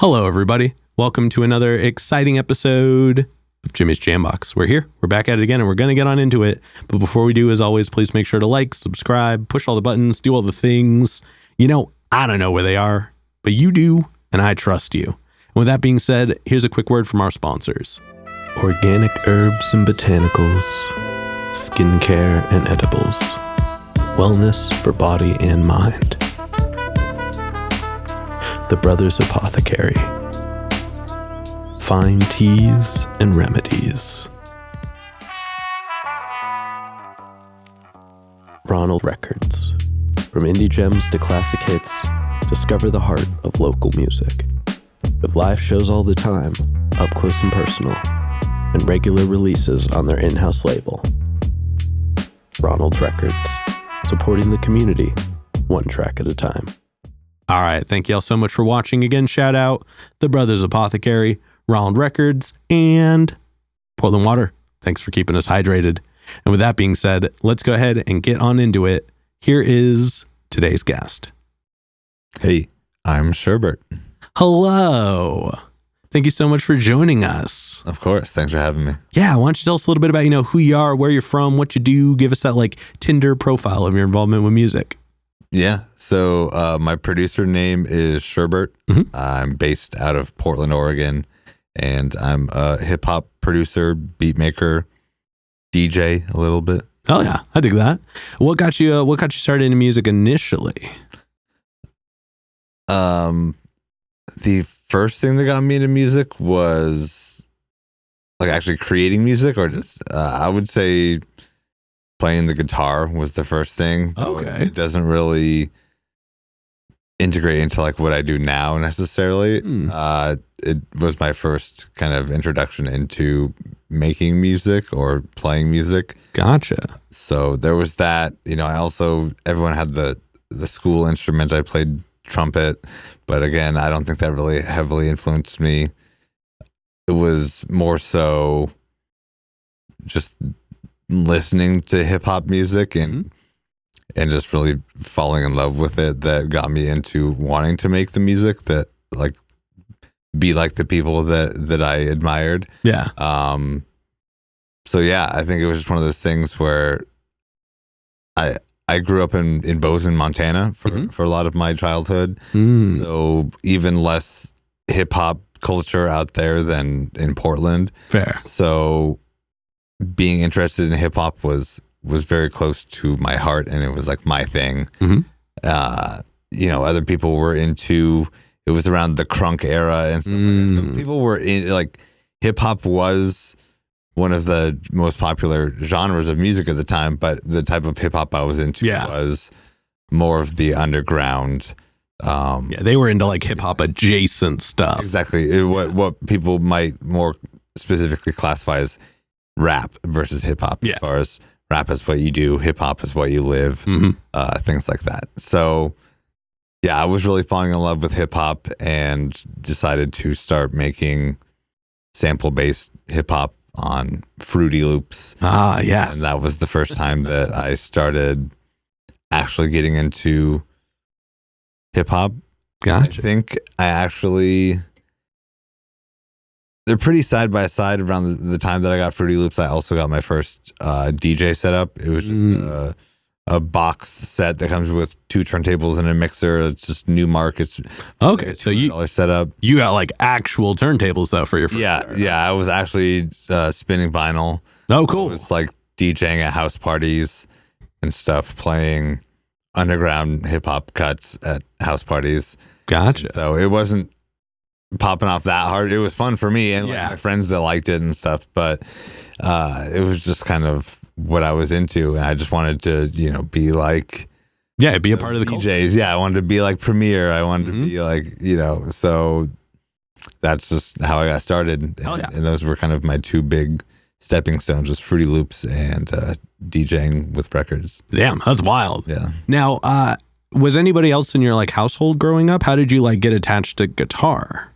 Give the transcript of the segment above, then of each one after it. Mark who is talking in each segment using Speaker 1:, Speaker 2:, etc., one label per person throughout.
Speaker 1: Hello, everybody. Welcome to another exciting episode of Jimmy's Jambox. We're here. We're back at it again, and we're going to get on into it. But before we do, as always, please make sure to like, subscribe, push all the buttons, do all the things. You know, I don't know where they are, but you do, and I trust you. And with that being said, here's a quick word from our sponsors. Organic herbs and botanicals, skincare and edibles, wellness for body and mind. The Brothers Apothecary. Fine teas and remedies. Ronald Records. From indie gems to classic hits, discover the heart of local music. With live shows all the time, up close and personal, and regular releases on their in-house label. Ronald Records. Supporting the community, one track at a time. All right, thank you all so much for watching. Again, shout out The Brothers Apothecary, Ronald Records, and Portland Water. Thanks for keeping us hydrated. And with that being said, let's go ahead and get on into it. Here is today's guest.
Speaker 2: Hey, I'm Surebert.
Speaker 1: Hello. Thank you so much for joining us.
Speaker 2: Of course. Thanks for having me.
Speaker 1: Yeah, why don't you tell us a little bit about, who you are, where you're from, what you do. Give us that Tinder profile of your involvement with music.
Speaker 2: Yeah. So my producer name is Surebert.
Speaker 1: Mm-hmm.
Speaker 2: I'm based out of Portland, Oregon, and I'm a hip hop producer, beat maker, DJ a little bit.
Speaker 1: Oh yeah, I dig that. What got you started into music initially?
Speaker 2: The first thing that got me into music was actually creating music, or just I would say playing the guitar was the first thing.
Speaker 1: Okay.
Speaker 2: It doesn't really integrate into what I do now necessarily. It was my first kind of introduction into making music or playing music.
Speaker 1: Gotcha.
Speaker 2: So there was that. Everyone had the school instrument. I played trumpet, but again, I don't think that really heavily influenced me. It was more so just listening to hip hop music and just really falling in love with it that got me into wanting to make the music that be like the people that I admired.
Speaker 1: Yeah.
Speaker 2: So yeah, I think it was just one of those things where I grew up in Bozeman, Montana for a lot of my childhood. So even less hip hop culture out there than in Portland.
Speaker 1: Fair.
Speaker 2: So being interested in hip hop was very close to my heart, and it was my thing. Other people were into, it was around the crunk era and stuff like that. So people were in, hip hop was one of the most popular genres of music at the time, but the type of hip hop I was into was more of the underground.
Speaker 1: They were into hip hop adjacent stuff.
Speaker 2: Exactly. What people might more specifically classify as rap versus hip hop. As far as rap is what you do, hip hop is what you live, things like that. So yeah, I was really falling in love with hip hop and decided to start making sample based hip hop on Fruity Loops.
Speaker 1: Yes.
Speaker 2: And that was the first time that I started actually getting into hip hop.
Speaker 1: Gotcha.
Speaker 2: I think they're pretty side by side. Around the time that I got Fruity Loops, I also got my first DJ setup. It was just a box set that comes with 2 turntables and a mixer. It's just Newmark. It's
Speaker 1: okay. So you
Speaker 2: setup.
Speaker 1: You got actual turntables though for your first
Speaker 2: yeah. I was actually spinning vinyl.
Speaker 1: Oh, cool.
Speaker 2: It was DJing at house parties and stuff, playing underground hip hop cuts at house parties.
Speaker 1: Gotcha.
Speaker 2: So it wasn't popping off that hard. It was fun for me and my friends that liked it and stuff, but it was just kind of what I was into, and I just wanted to be be a part of the culture. DJs. Yeah, I wanted to be like Premier. I wanted to be so that's just how I got started.
Speaker 1: Hell yeah.
Speaker 2: And those were kind of my 2 big stepping stones, was Fruity Loops and DJing with records.
Speaker 1: Damn, that's wild.
Speaker 2: Yeah.
Speaker 1: Now, was anybody else in your household growing up? How did you get attached to guitar?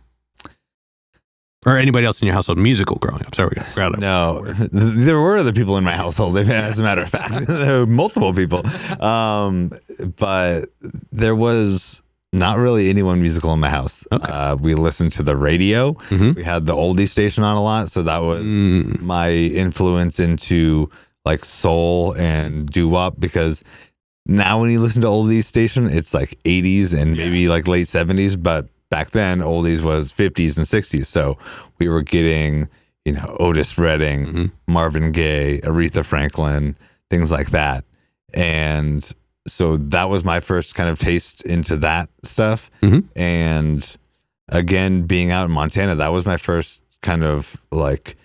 Speaker 1: Or anybody else in your household musical growing up? Sorry, we forgot.
Speaker 2: No, there were other people in my household, as a matter of fact. There were multiple people. But there was Not really anyone musical in my house.
Speaker 1: Okay.
Speaker 2: We listened to the radio.
Speaker 1: Mhm.
Speaker 2: We had the oldie station on a lot, so that was my influence into like soul and doo-wop, because now when you listen to oldies station, it's like 80s and maybe like late 70s, but back then oldies was 50s and 60s. So we were getting, Otis Redding, Marvin Gaye, Aretha Franklin, things like that. And so that was my first kind of taste into that stuff. And again, being out in Montana, that was my first kind of like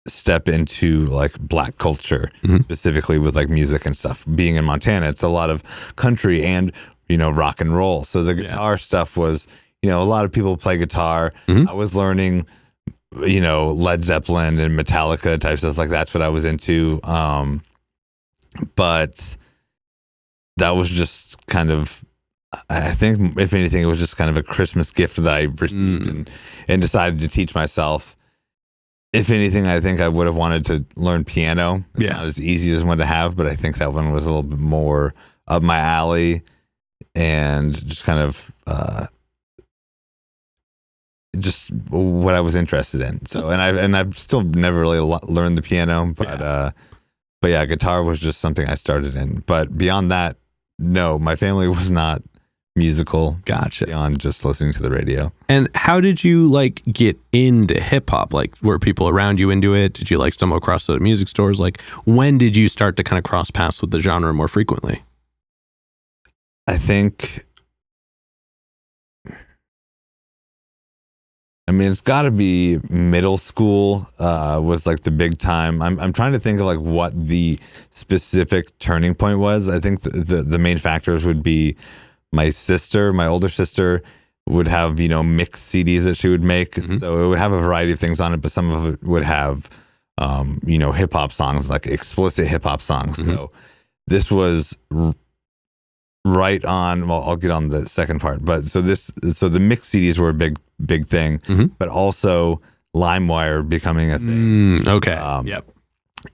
Speaker 2: step into like Black culture, specifically with like music and stuff. Being in Montana, it's a lot of country and rock and roll. So the guitar stuff was, a lot of people play guitar. I was learning, Led Zeppelin and Metallica type stuff, like that's what I was into. But that was just kind of, I think if anything, it was just kind of a Christmas gift that I received and decided to teach myself. If anything, I think I would have wanted to learn piano. It's not as easy as one to have, but I think that one was a little bit more up my alley and just kind of just what I was interested in. So, and I've still never really learned the piano, but yeah, guitar was just something I started in. But beyond that, no, my family was not musical.
Speaker 1: Gotcha.
Speaker 2: Beyond just listening to the radio.
Speaker 1: And how did you like get into hip hop? Like, were people around you into it? Did you like stumble across it at music stores? Like, when did you start to kind of cross paths with the genre more frequently?
Speaker 2: I think, it's got to be middle school was like the big time. I'm trying to think of like what the specific turning point was. I think the main factors would be my older sister would have, mixed CDs that she would make. So it would have a variety of things on it, but some of it would have, hip hop songs, like explicit hip hop songs. So this was right on, well, I'll get on the second part, but so the mixed CDs were a big thing, but also LimeWire becoming a thing.
Speaker 1: Okay. Yep.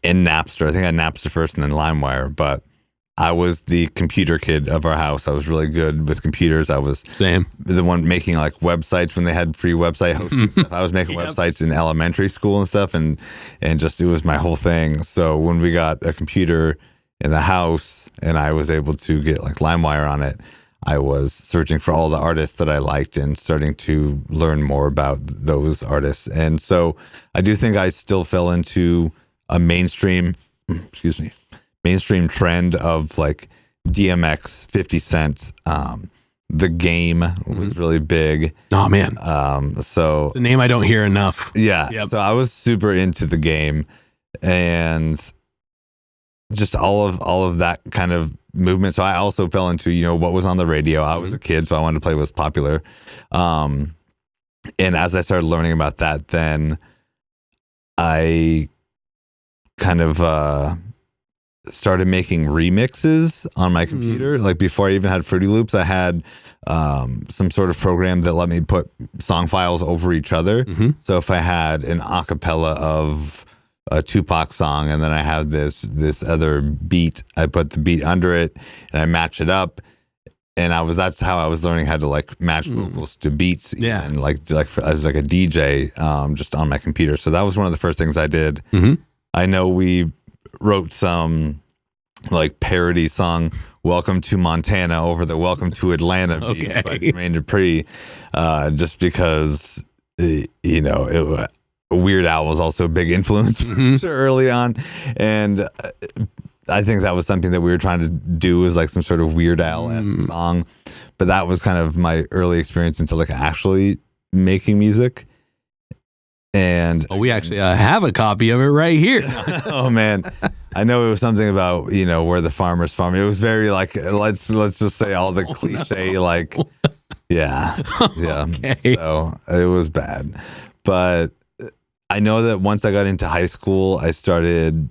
Speaker 2: And Napster. I think I had Napster first and then LimeWire, but I was the computer kid of our house. I was really good with computers. I was the one making like websites when they had free website hosting stuff. I was making websites in elementary school and stuff, and just it was my whole thing. So when we got a computer in the house and I was able to get like LimeWire on it, I was searching for all the artists that I liked and starting to learn more about those artists. And so I do think I still fell into a mainstream trend of like DMX, 50 Cent. The Game was really big.
Speaker 1: Oh man.
Speaker 2: So
Speaker 1: the name I don't hear enough.
Speaker 2: Yeah. Yep. So I was super into The Game and just all of that kind of movement. So I also fell into, what was on the radio. I was a kid, so I wanted to play what's popular. And as I started learning about that, then I kind of started making remixes on my computer. Like before I even had Fruity Loops, I had some sort of program that let me put song files over each other. So if I had an acapella of a Tupac song and then I have this other beat, I put the beat under it and I match it up. And that's how I was learning how to like match vocals to beats. And like as like a DJ, just on my computer. So that was one of the first things I did. I know we wrote some like parody song, Welcome to Montana, over the Welcome to Atlanta beat by Jermaine Dupri, just because, Weird Al was also a big influence early on. And I think that was something that we were trying to do, was like some sort of Weird Al-esque song. But that was kind of my early experience into like actually making music. And
Speaker 1: we actually have a copy of it right here.
Speaker 2: Oh man, I know it was something about where the farmers farm. It was very like let's just say all the cliche like yeah.
Speaker 1: Okay.
Speaker 2: So it was bad, but I know that once I got into high school, I started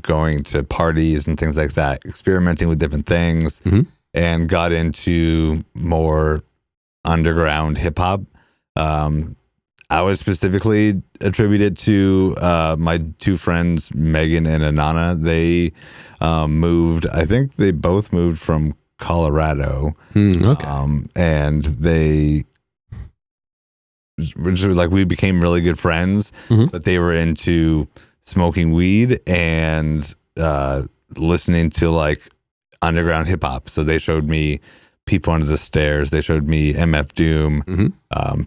Speaker 2: going to parties and things like that, experimenting with different things, and got into more underground hip hop. I would specifically attribute it to my two friends, Megan and Anana. They moved, I think they both moved from Colorado.
Speaker 1: Okay.
Speaker 2: And they like we became really good friends, but they were into smoking weed and listening to like underground hip hop. So they showed me People Under the Stairs. They showed me MF Doom,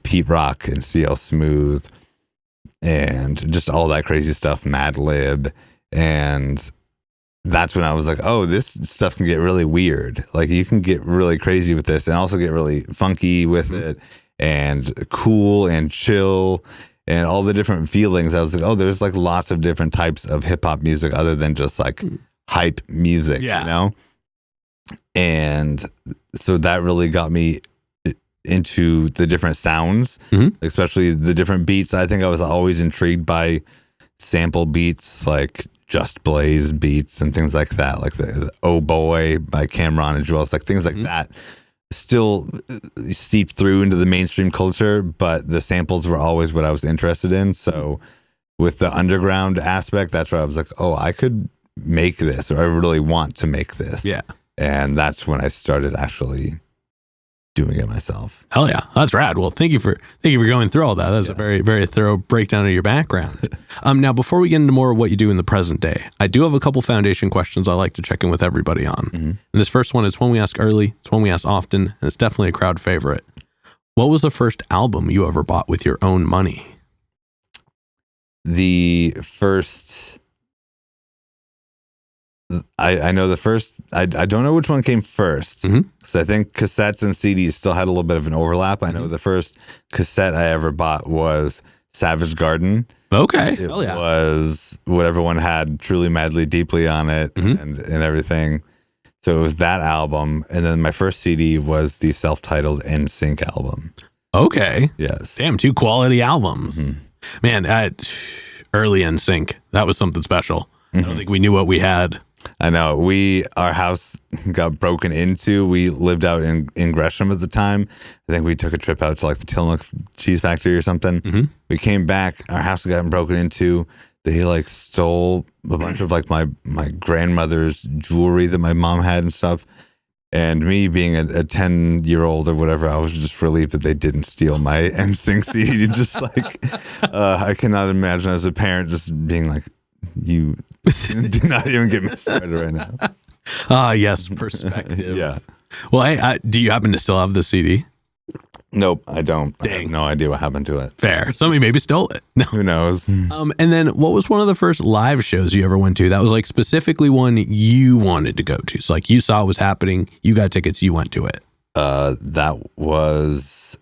Speaker 2: Pete Rock and CL Smooth, and just all that crazy stuff, Madlib. And that's when I was like, oh, this stuff can get really weird. Like you can get really crazy with this and also get really funky with it and cool and chill and all the different feelings. I was like, oh, there's like lots of different types of hip hop music other than just like hype music, you know? And so that really got me into the different sounds, especially the different beats. I think I was always intrigued by sample beats, like Just Blaze beats and things like that, like the Oh Boy by Cameron and Juelz, like things like that still seeped through into the mainstream culture, but the samples were always what I was interested in. So with the underground aspect, that's where I was like, oh, I could make this, or I really want to make this.
Speaker 1: Yeah.
Speaker 2: And that's when I started actually doing it myself.
Speaker 1: Hell yeah, that's rad. Well, thank you for going through all that. That's a very, very thorough breakdown of your background. Now, before we get into more of what you do in the present day, I do have a couple foundation questions I like to check in with everybody on. And this first one is one we ask early, it's one we ask often, and it's definitely a crowd favorite. What was the first album you ever bought with your own money?
Speaker 2: The first... I know the first, I don't know which one came first, because I think cassettes and CDs still had a little bit of an overlap. I know the first cassette I ever bought was Savage Garden.
Speaker 1: Okay.
Speaker 2: It was what everyone had, Truly Madly Deeply on it and everything. So it was that album. And then my first CD was the self-titled NSYNC album.
Speaker 1: Okay.
Speaker 2: Yes.
Speaker 1: Damn, 2 quality albums. Man, early NSYNC, that was something special. I don't think we knew what we had.
Speaker 2: I know. Our house got broken into. We lived out in Gresham at the time. I think we took a trip out to like the Tillamook cheese factory or something. We came back. Our house had gotten broken into. They like stole a bunch of like my grandmother's jewelry that my mom had and stuff. And me being a 10-year-old or whatever, I was just relieved that they didn't steal my NSYNC CD. Just like, I cannot imagine as a parent just being like, you do not even get me started right now.
Speaker 1: Yes, perspective.
Speaker 2: Yeah.
Speaker 1: Well, do you happen to still have the CD?
Speaker 2: Nope, I don't.
Speaker 1: Dang.
Speaker 2: I have no idea what happened to it.
Speaker 1: Fair. Somebody maybe stole it. No.
Speaker 2: Who knows?
Speaker 1: And then what was one of the first live shows you ever went to that was like specifically one you wanted to go to? So like you saw it was happening, you got tickets, you went to it.
Speaker 2: That was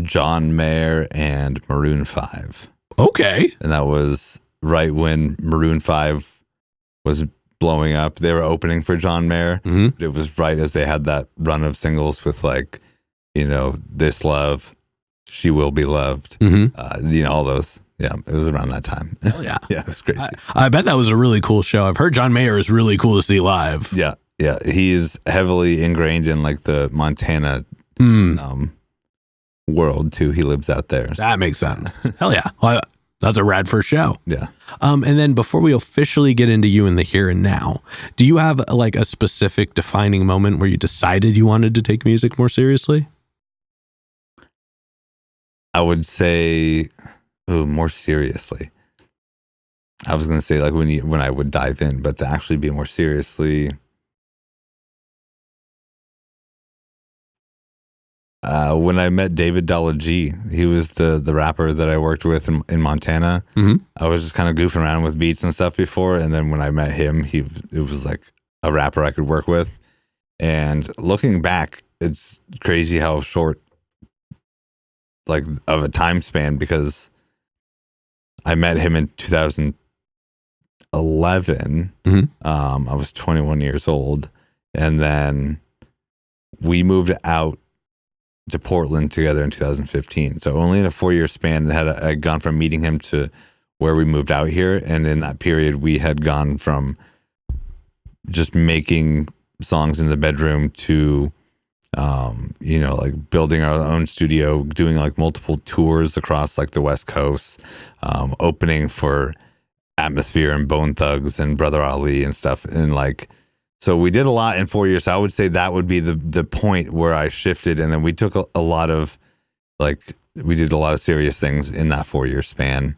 Speaker 2: John Mayer and Maroon 5.
Speaker 1: Okay.
Speaker 2: And that was right when Maroon 5 was blowing up. They were opening for John Mayer. It was right as they had that run of singles with like, you know, This Love, She Will Be Loved, you know, all those. Yeah, it was around that time.
Speaker 1: Oh, yeah.
Speaker 2: Yeah, it was crazy.
Speaker 1: I bet that was a really cool show. I've heard John Mayer is really cool to see live.
Speaker 2: Yeah, yeah. He is heavily ingrained in like the Montana world too. He lives out there.
Speaker 1: That makes sense. Hell yeah. Well, that's a rad first show.
Speaker 2: Yeah.
Speaker 1: And then before we officially get into you in the here and now, do you have like a specific defining moment where you decided you wanted to take music more seriously?
Speaker 2: I would say, more seriously. I was going to say like when I would dive in, but to actually be more seriously, when I met David Dollar G, he was the rapper that I worked with in Montana. I was just kind of goofing around with beats and stuff before, and then when I met him, it was like a rapper I could work with. And looking back, it's crazy how short like of a time span, because I met him in 2011. I was 21 years old, and then we moved out to Portland together in 2015. So only in a 4-year span I'd gone from meeting him to where we moved out here. And in that period, we had gone from just making songs in the bedroom to, you know, like building our own studio, doing like multiple tours across like the West Coast, opening for Atmosphere and Bone Thugs and Brother Ali and stuff. And like, So we did a lot in 4 years. So I would say that would be the point where I shifted. And then we took a lot of, we did a lot of serious things in that 4-year span.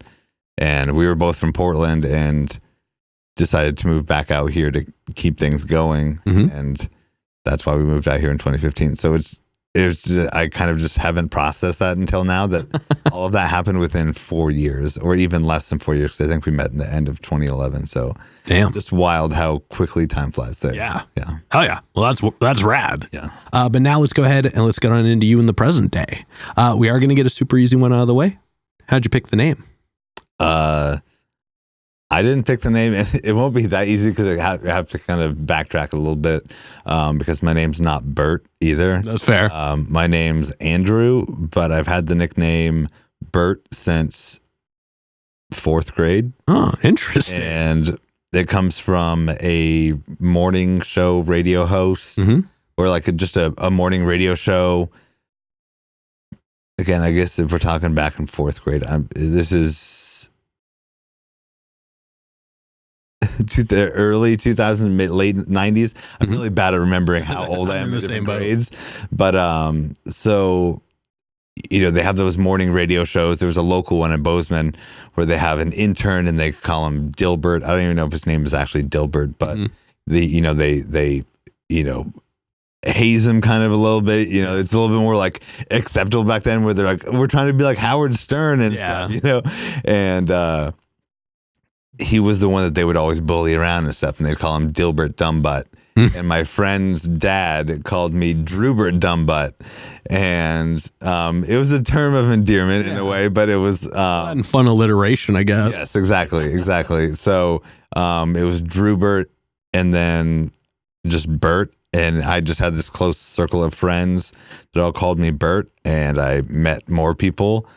Speaker 2: And we were both from Portland and decided to move back out here to keep things going. And that's why we moved out here in 2015. So I kind of just haven't processed that until now, that all of that happened within 4 years, or even less than 4 years, because I think we met in the end of 2011. So
Speaker 3: damn,
Speaker 2: just wild how quickly time flies there.
Speaker 3: Yeah.
Speaker 2: Yeah.
Speaker 3: Hell yeah. Well, that's rad.
Speaker 2: Yeah.
Speaker 3: But now let's go ahead and let's get on into you in the present day. We are going to get a super easy one out of the way. How'd you pick the name?
Speaker 2: I didn't pick the name, and it won't be that easy because I have to kind of backtrack a little bit, because my name's not Bert either.
Speaker 3: That's fair.
Speaker 2: My name's Andrew, but I've had the nickname Bert since 4th grade.
Speaker 3: Oh, interesting.
Speaker 2: And it comes from a morning show radio host, or like just a morning radio show. Again, I guess if we're talking back in 4th grade, this is the early 2000s, late 90s. I'm really bad at remembering how old I am in different grades. But so, they have those morning radio shows. There was a local one in Bozeman where they have an intern and they call him Dilbert. I don't even know if his name is actually Dilbert, but they haze him kind of a little bit. It's a little bit more like acceptable back then, where they're like, we're trying to be like Howard Stern and stuff, and he was the one that they would always bully around and stuff, and they'd call him Dilbert Dumbbutt. And my friend's dad called me Drewbert Dumbbutt, and it was a term of endearment in a way, but it was
Speaker 3: fun alliteration, I guess.
Speaker 2: Yes, exactly. So it was Drewbert, and then just Bert, and I just had this close circle of friends that all called me Bert, and I met more people,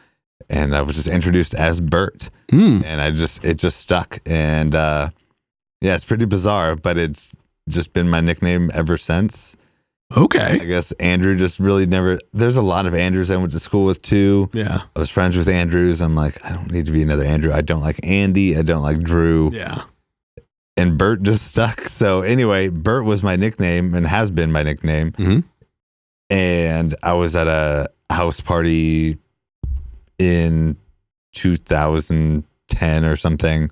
Speaker 2: and I was just introduced as Bert, and it just stuck, and it's pretty bizarre, but it's just been my nickname ever since.
Speaker 3: Okay.
Speaker 2: I guess Andrew just really never. There's a lot of Andrews I went to school with too.
Speaker 3: Yeah.
Speaker 2: I was friends with Andrews. I'm like, I don't need to be another Andrew. I don't like Andy. I don't like Drew.
Speaker 3: Yeah.
Speaker 2: And Bert just stuck. So anyway, Bert was my nickname and has been my nickname. And I was at a house party in 2010 or something,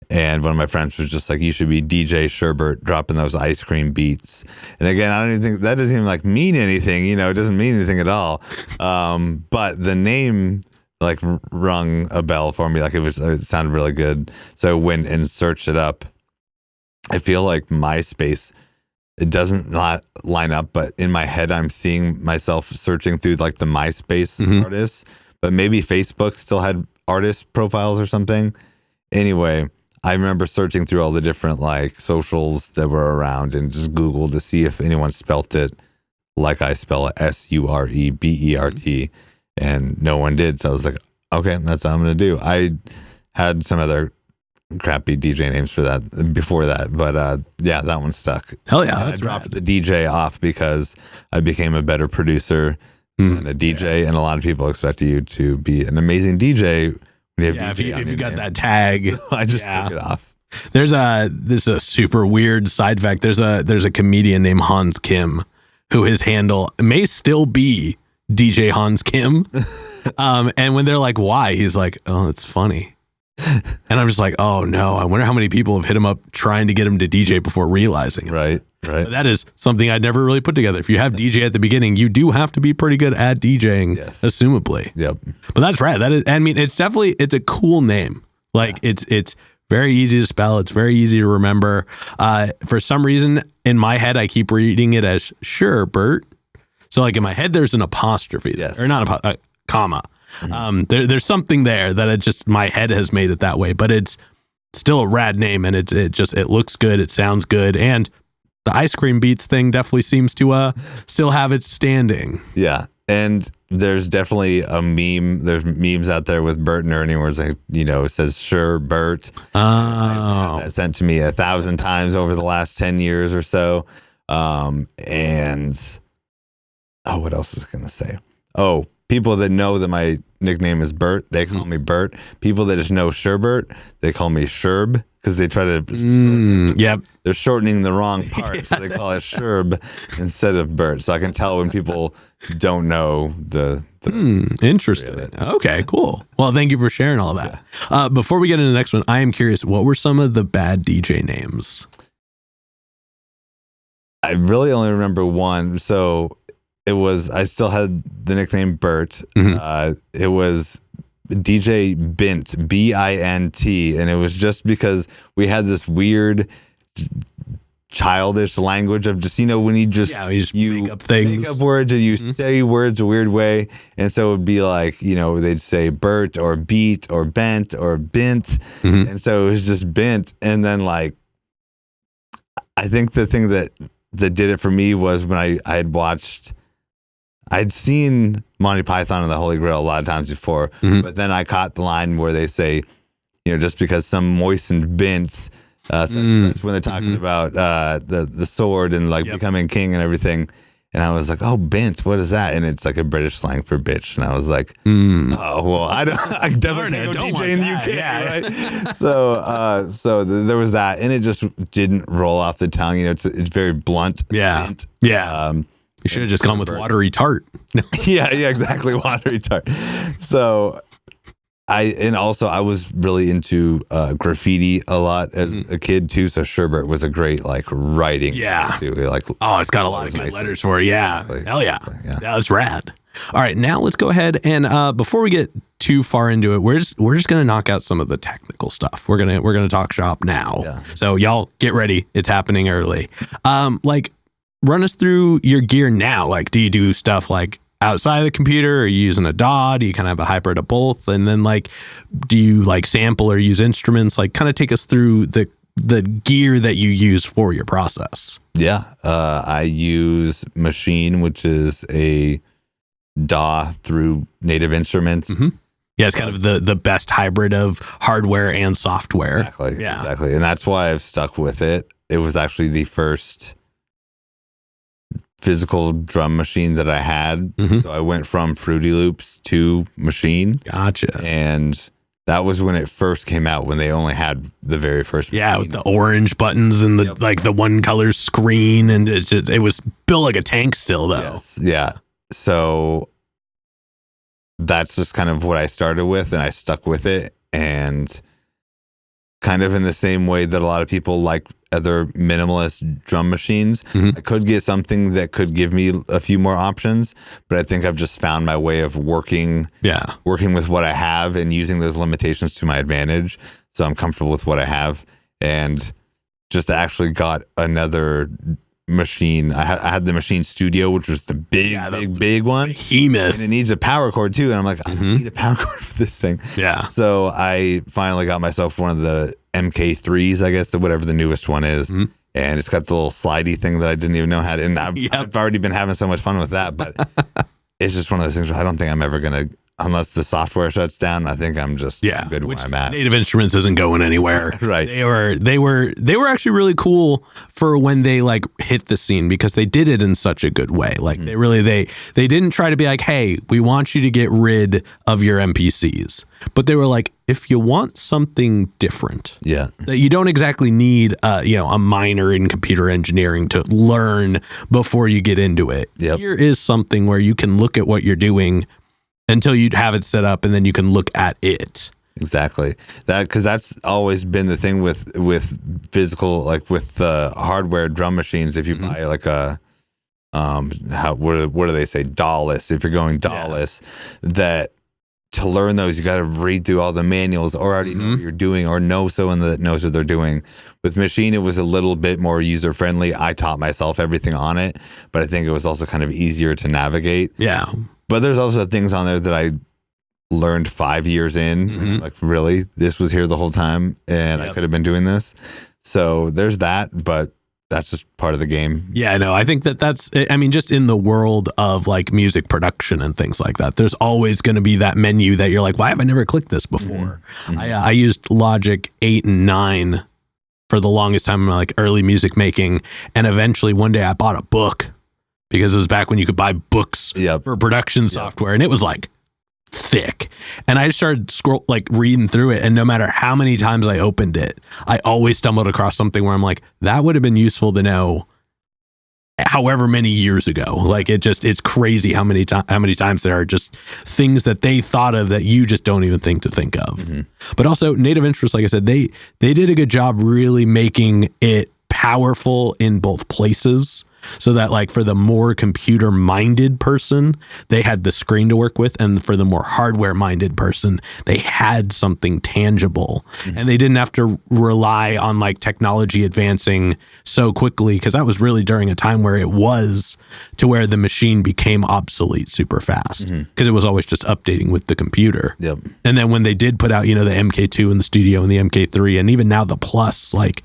Speaker 2: and one of my friends was just like, you should be DJ Surebert, dropping those ice cream beats. And again, I don't even think that doesn't even like mean anything, it doesn't mean anything at all. But the name like rung a bell for me, like it sounded really good. So I went and searched it up. I feel like MySpace, it doesn't line up, but in my head I'm seeing myself searching through like the MySpace artists. But maybe Facebook still had artist profiles or something. Anyway, I remember searching through all the different like socials that were around and just Googled to see if anyone spelt it like I spell it, Surebert, and no one did. So I was like, okay, that's what I'm going to do. I had some other crappy DJ names for that before that, but that one stuck.
Speaker 3: Hell yeah.
Speaker 2: I dropped the DJ off because I became a better producer and a DJ, and a lot of people expect you to be an amazing DJ when you have DJ
Speaker 3: if you got that tag.
Speaker 2: So I just took it off.
Speaker 3: This is a super weird side fact. There's a comedian named Hans Kim, who his handle may still be DJ Hans Kim. And when they're like, why? He's like, oh, it's funny. And I'm just like, oh no, I wonder how many people have hit him up trying to get him to DJ before realizing it.
Speaker 2: Right.
Speaker 3: But that is something I'd never really put together. If you have DJ at the beginning, you do have to be pretty good at DJing, assumably.
Speaker 2: Yep.
Speaker 3: But that's right. That is, I mean, it's a cool name. Like it's very easy to spell. It's very easy to remember. For some reason, in my head, I keep reading it as Surebert. So like in my head, there's an apostrophe, or not a comma. There's something there that my head has made it that way, but it's still a rad name, and it looks good. It sounds good. And the ice cream beats thing definitely seems to still have its standing.
Speaker 2: Yeah. And there's definitely a meme. There's memes out there with Bert and Ernie where it's like, it says sure Bert.
Speaker 3: Oh.
Speaker 2: That sent to me 1,000 times over the last 10 years or so. And what else was I going to say? Oh, people that know that my nickname is Bert, they call me Bert. People that just know Surebert, they call me Sherb, because they try to.
Speaker 3: Yep.
Speaker 2: They're shortening the wrong part, so they call it Sherb instead of Bert. So I can tell when people don't know the
Speaker 3: Interesting. Okay, cool. Well, thank you for sharing all that. Before we get into the next one, I am curious, what were some of the bad DJ names?
Speaker 2: I really only remember one. So I still had the nickname Bert. It was DJ Bint, Bint, and it was just because we had this weird childish language of just, when you
Speaker 3: make up things,
Speaker 2: make up words, and you say words a weird way, and so it would be like, they'd say Bert or Beat or Bent or Bint, and so it was just Bint. And then like, I think the thing that did it for me was when I'd seen Monty Python and the Holy Grail a lot of times before, but then I caught the line where they say, just because some moistened bint, when they're talking about the sword and like becoming king and everything. And I was like, oh, bint, what is that? And it's like a British slang for bitch. And I was like, oh, well, I definitely can't go DJ in the UK, right? So there was that, and it just didn't roll off the tongue. It's very blunt.
Speaker 3: Yeah.
Speaker 2: Bint.
Speaker 3: You should have just gone with watery tart.
Speaker 2: yeah, exactly. Watery tart. So I was really into graffiti a lot as a kid too. So Surebert was a great like writing.
Speaker 3: Yeah.
Speaker 2: Too. Like,
Speaker 3: it's got a lot of good letters for it. Yeah.
Speaker 2: Exactly.
Speaker 3: Hell yeah. Yeah, that's rad. All right, now let's go ahead and before we get too far into it, we're just gonna knock out some of the technical stuff. We're gonna talk shop now. Yeah. So y'all get ready. It's happening early. Run us through your gear now. Like, do you do stuff like outside of the computer? Are you using a DAW? Do you kind of have a hybrid of both? And then like, do you like sample or use instruments? Like, kind of take us through the gear that you use for your process.
Speaker 2: Yeah. I use Machine, which is a DAW through Native Instruments.
Speaker 3: Yeah, it's kind of the best hybrid of hardware and software.
Speaker 2: Exactly. Yeah. Exactly. And that's why I've stuck with it. It was actually the first physical drum machine that I had. So I went from Fruity Loops to Machine.
Speaker 3: Gotcha.
Speaker 2: And that was when it first came out, when they only had the very first machine.
Speaker 3: Yeah, with the orange buttons and the like the one color screen, and it was built like a tank still though.
Speaker 2: Yes. Yeah. So that's just kind of what I started with, and I stuck with it. And kind of in the same way that a lot of people like other minimalist drum machines, I could get something that could give me a few more options, but I think I've just found my way of working with what I have and using those limitations to my advantage. So I'm comfortable with what I have, and just actually got another machine. I had the Machine Studio, which was the big one.
Speaker 3: Behemoth.
Speaker 2: And it needs a power cord too. And I'm like, I don't need a power cord for this thing.
Speaker 3: Yeah.
Speaker 2: So I finally got myself one of the MK3s, I guess, whatever the newest one is. And it's got the little slidey thing that I didn't even know had. And I've already been having so much fun with that. But it's just one of those things where I don't think I'm ever going to, unless the software shuts down, I think I'm just good where I'm at.
Speaker 3: Native Instruments isn't going anywhere.
Speaker 2: Right.
Speaker 3: They were actually really cool for when they like hit the scene, because they did it in such a good way. Like they didn't try to be like, hey, we want you to get rid of your MPCs. But they were like, if you want something different, that you don't exactly need a minor in computer engineering to learn before you get into it. Here is something where you can look at what you're doing until you have it set up, and then you can look at it.
Speaker 2: Exactly. Because that's always been the thing with physical, like with the hardware drum machines. If you buy like a what do they say, DAW-less? If you're going DAW-less, that to learn those, you got to read through all the manuals, or already know what you're doing, or know someone that knows what they're doing. With Machine, it was a little bit more user friendly. I taught myself everything on it, but I think it was also kind of easier to navigate.
Speaker 3: Yeah.
Speaker 2: But there's also things on there that I learned 5 years in. And I'm like, really? This was here the whole time, and I could have been doing this. So there's that, but that's just part of the game. Yeah,
Speaker 3: no, I think that's, I mean, just in the world of like music production and things like that, there's always going to be that menu that you're like, why have I never clicked this before? I used Logic 8 and 9 for the longest time in my like early music making. And eventually one day I bought a book, because it was back when you could buy books for production software. And it was like thick. And I started reading through it, and no matter how many times I opened it, I always stumbled across something where I'm like, that would have been useful to know however many years ago. Like it's crazy how many times there are just things that they thought of that you just don't even think of. Mm-hmm. But also Native Interest, like I said, they did a good job really making it powerful in both places, so that like for the more computer minded person, they had the screen to work with, and for the more hardware minded person, they had something tangible. Mm-hmm. And they didn't have to rely on like technology advancing so quickly, because that was really during a time where it was to where the machine became obsolete super fast, because it was always just updating with the computer.
Speaker 2: Yep.
Speaker 3: And then when they did put out, the MK2 in the studio and the MK3, and even now the Plus, like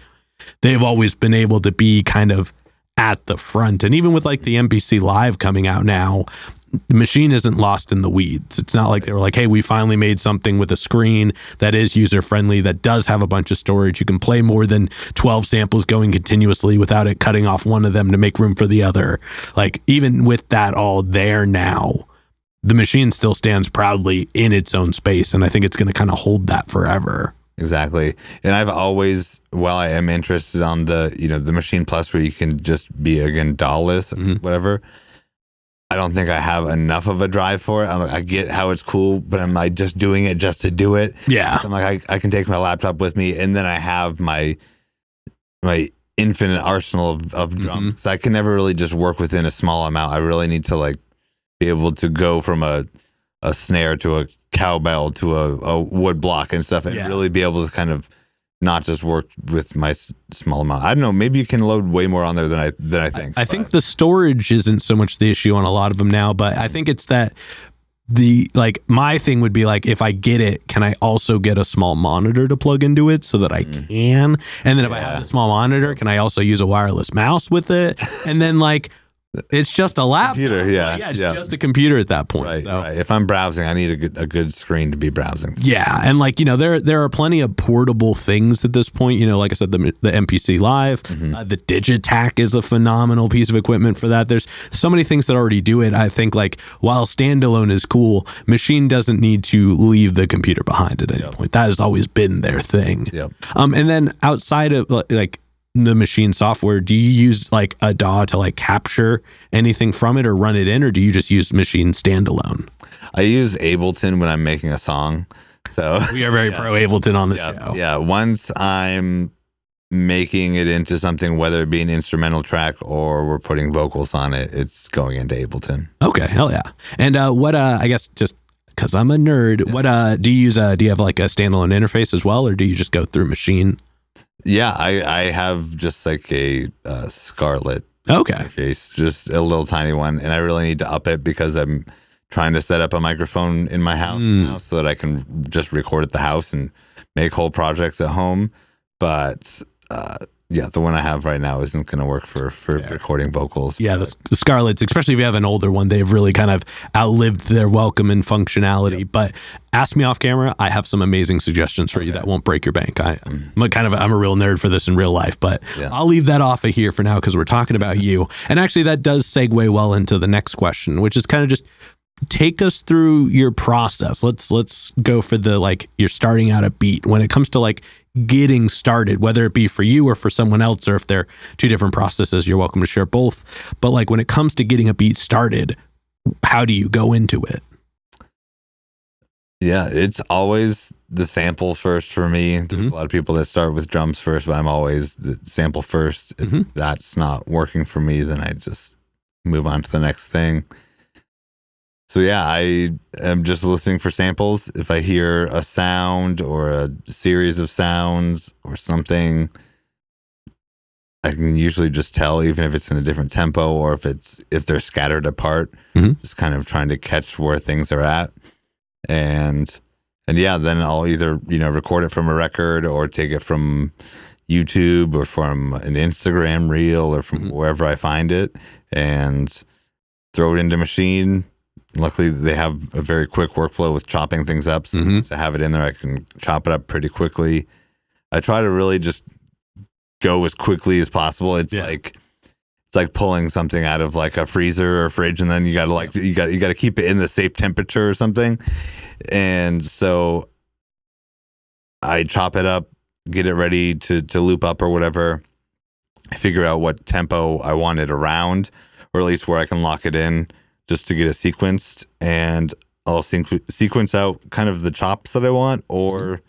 Speaker 3: they've always been able to be kind of at the front. And even with like the MPC Live coming out now, the machine isn't lost in the weeds. It's not like they were like, hey, we finally made something with a screen that is user friendly, that does have a bunch of storage. You can play more than 12 samples going continuously without it cutting off one of them to make room for the other. Like even with that all there now, the machine still stands proudly in its own space. And I think it's going to kind of hold that forever.
Speaker 2: Exactly. And I've always, while I am interested on the, the Machine Plus where you can just be, again, DAW-less, whatever, I don't think I have enough of a drive for it. I get how it's cool, but I'm like just doing it just to do it.
Speaker 3: Yeah.
Speaker 2: I'm like, I can take my laptop with me, and then I have my infinite arsenal of drums. So I can never really just work within a small amount. I really need to like be able to go from a snare to a cowbell to a wood block and stuff, and really be able to kind of not just work with my small amount. I don't know, maybe you can load way more on there than I think.
Speaker 3: I think the storage isn't so much the issue on a lot of them now, but I think it's that my thing would be like, if I get it, can I also get a small monitor to plug into it so that I can? And then if I have a small monitor, can I also use a wireless mouse with it? And then like, it's just a laptop.
Speaker 2: Computer,
Speaker 3: it's just a computer at that point.
Speaker 2: Right,
Speaker 3: so.
Speaker 2: right. If I'm browsing, I need a good screen to be browsing.
Speaker 3: Yeah, and like there are plenty of portable things at this point. Like I said, the MPC Live, the Digitac is a phenomenal piece of equipment for that. There's so many things that already do it. I think like while standalone is cool, machine doesn't need to leave the computer behind at any point. That has always been their thing.
Speaker 2: Yep.
Speaker 3: And then outside of like the machine software, do you use like a DAW to like capture anything from it or run it in, or do you just use machine standalone?
Speaker 2: I use Ableton when I'm making a song. So
Speaker 3: we are very pro Ableton on the show.
Speaker 2: Yeah. Once I'm making it into something, whether it be an instrumental track or we're putting vocals on it, it's going into Ableton.
Speaker 3: Okay, hell yeah. And what I guess just because I'm a nerd, what do you use? Do you have like a standalone interface as well, or do you just go through machine?
Speaker 2: Yeah, I have just like a Scarlett interface, just a little tiny one, and I really need to up it because I'm trying to set up a microphone in my house now so that I can just record at the house and make whole projects at home. But the one I have right now isn't going to work for recording vocals. Yeah,
Speaker 3: the Scarletts, especially if you have an older one, they've really kind of outlived their welcome and functionality. Yep. But ask me off camera. I have some amazing suggestions for you that won't break your bank. I'm a real nerd for this in real life, but I'll leave that off of here for now because we're talking about you. And actually, that does segue well into the next question, which is kind of just take us through your process. Let's go for the like you're starting out a beat when it comes to like getting started, whether it be for you or for someone else, or if they're two different processes, you're welcome to share both. But like when it comes to getting a beat started, how do you go into it?
Speaker 2: Yeah, it's always the sample first for me. There's a lot of people that start with drums first, but I'm always the sample first. If that's not working for me, then I just move on to the next thing. So yeah, I am just listening for samples. If I hear a sound or a series of sounds or something, I can usually just tell, even if it's in a different tempo or if they're scattered apart, just kind of trying to catch where things are at. And then I'll either, record it from a record or take it from YouTube or from an Instagram reel or from wherever I find it and throw it into machine. Luckily, they have a very quick workflow with chopping things up. So to have it in there, I can chop it up pretty quickly. I try to really just go as quickly as possible. It's it's like pulling something out of like a freezer or fridge, and then you got to keep it in the safe temperature or something. And so I chop it up, get it ready to loop up or whatever. I figure out what tempo I want it around, or at least where I can lock it in just to get it sequenced. And I'll sequence out kind of the chops that I want or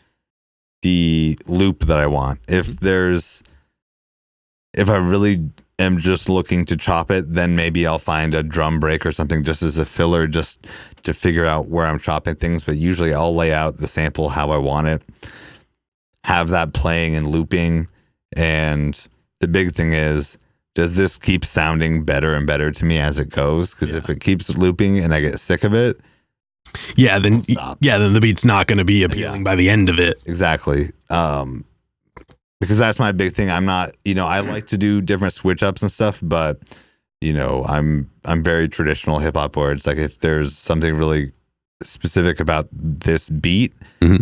Speaker 2: the loop that I want. If I really am just looking to chop it, then maybe I'll find a drum break or something just as a filler, just to figure out where I'm chopping things. But usually I'll lay out the sample how I want it, have that playing and looping. And the big thing is, does this keep sounding better and better to me as it goes? Because if it keeps looping and I get sick of it,
Speaker 3: then the beat's not going to be appealing by the end of it.
Speaker 2: Exactly. Because that's my big thing. I'm not, I like to do different switch ups and stuff, but I'm very traditional hip hop, where it's like if there's something really specific about this beat,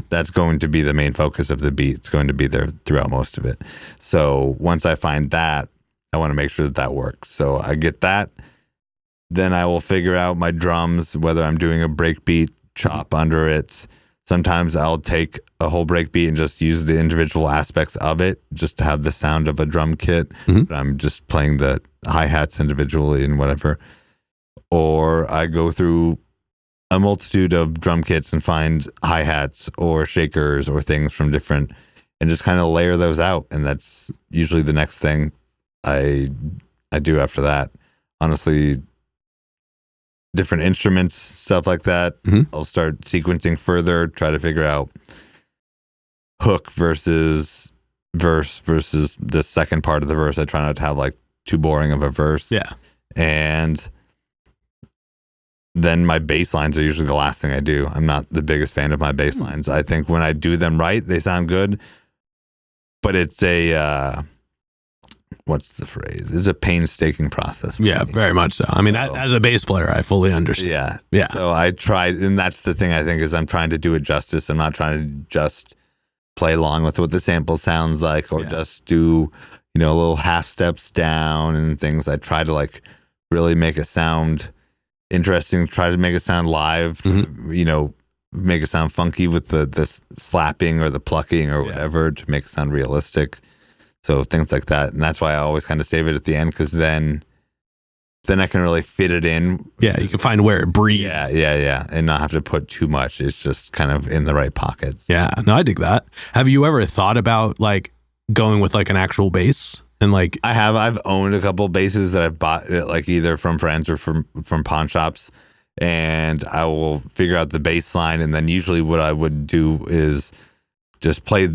Speaker 2: that's going to be the main focus of the beat. It's going to be there throughout most of it. So once I find that, I want to make sure that works. So I get that. Then I will figure out my drums, whether I'm doing a break beat, chop under it. Sometimes I'll take a whole break beat and just use the individual aspects of it just to have the sound of a drum kit. But I'm just playing the hi-hats individually and whatever. Or I go through a multitude of drum kits and find hi-hats or shakers or things from different, and just kind of layer those out. And that's usually the next thing I do after that. Honestly, different instruments, stuff like that. I'll start sequencing further, try to figure out hook versus verse versus the second part of the verse. I try not to have like too boring of a verse.
Speaker 3: Yeah.
Speaker 2: And then my bass lines are usually the last thing I do. I'm not the biggest fan of my bass lines. I think when I do them right, they sound good, but it's a what's the phrase? It's a painstaking process.
Speaker 3: Yeah, very much so. I mean, as a bass player, I fully understand. Yeah.
Speaker 2: So I tried, and that's the thing I think is I'm trying to do it justice. I'm not trying to just play along with what the sample sounds like, or just do, little half steps down and things. I try to like really make it sound interesting, try to make it sound live, make it sound funky with the slapping or the plucking or whatever to make it sound realistic. So things like that. And that's why I always kind of save it at the end, because then I can really fit it in.
Speaker 3: Yeah, you can find where it breathes.
Speaker 2: Yeah. And not have to put too much. It's just kind of in the right pockets.
Speaker 3: Yeah, no, I dig that. Have you ever thought about like going with like an actual bass? And like
Speaker 2: I've owned a couple basses that I've bought like either from friends or from pawn shops, and I will figure out the bass line, and then usually what I would do is just play.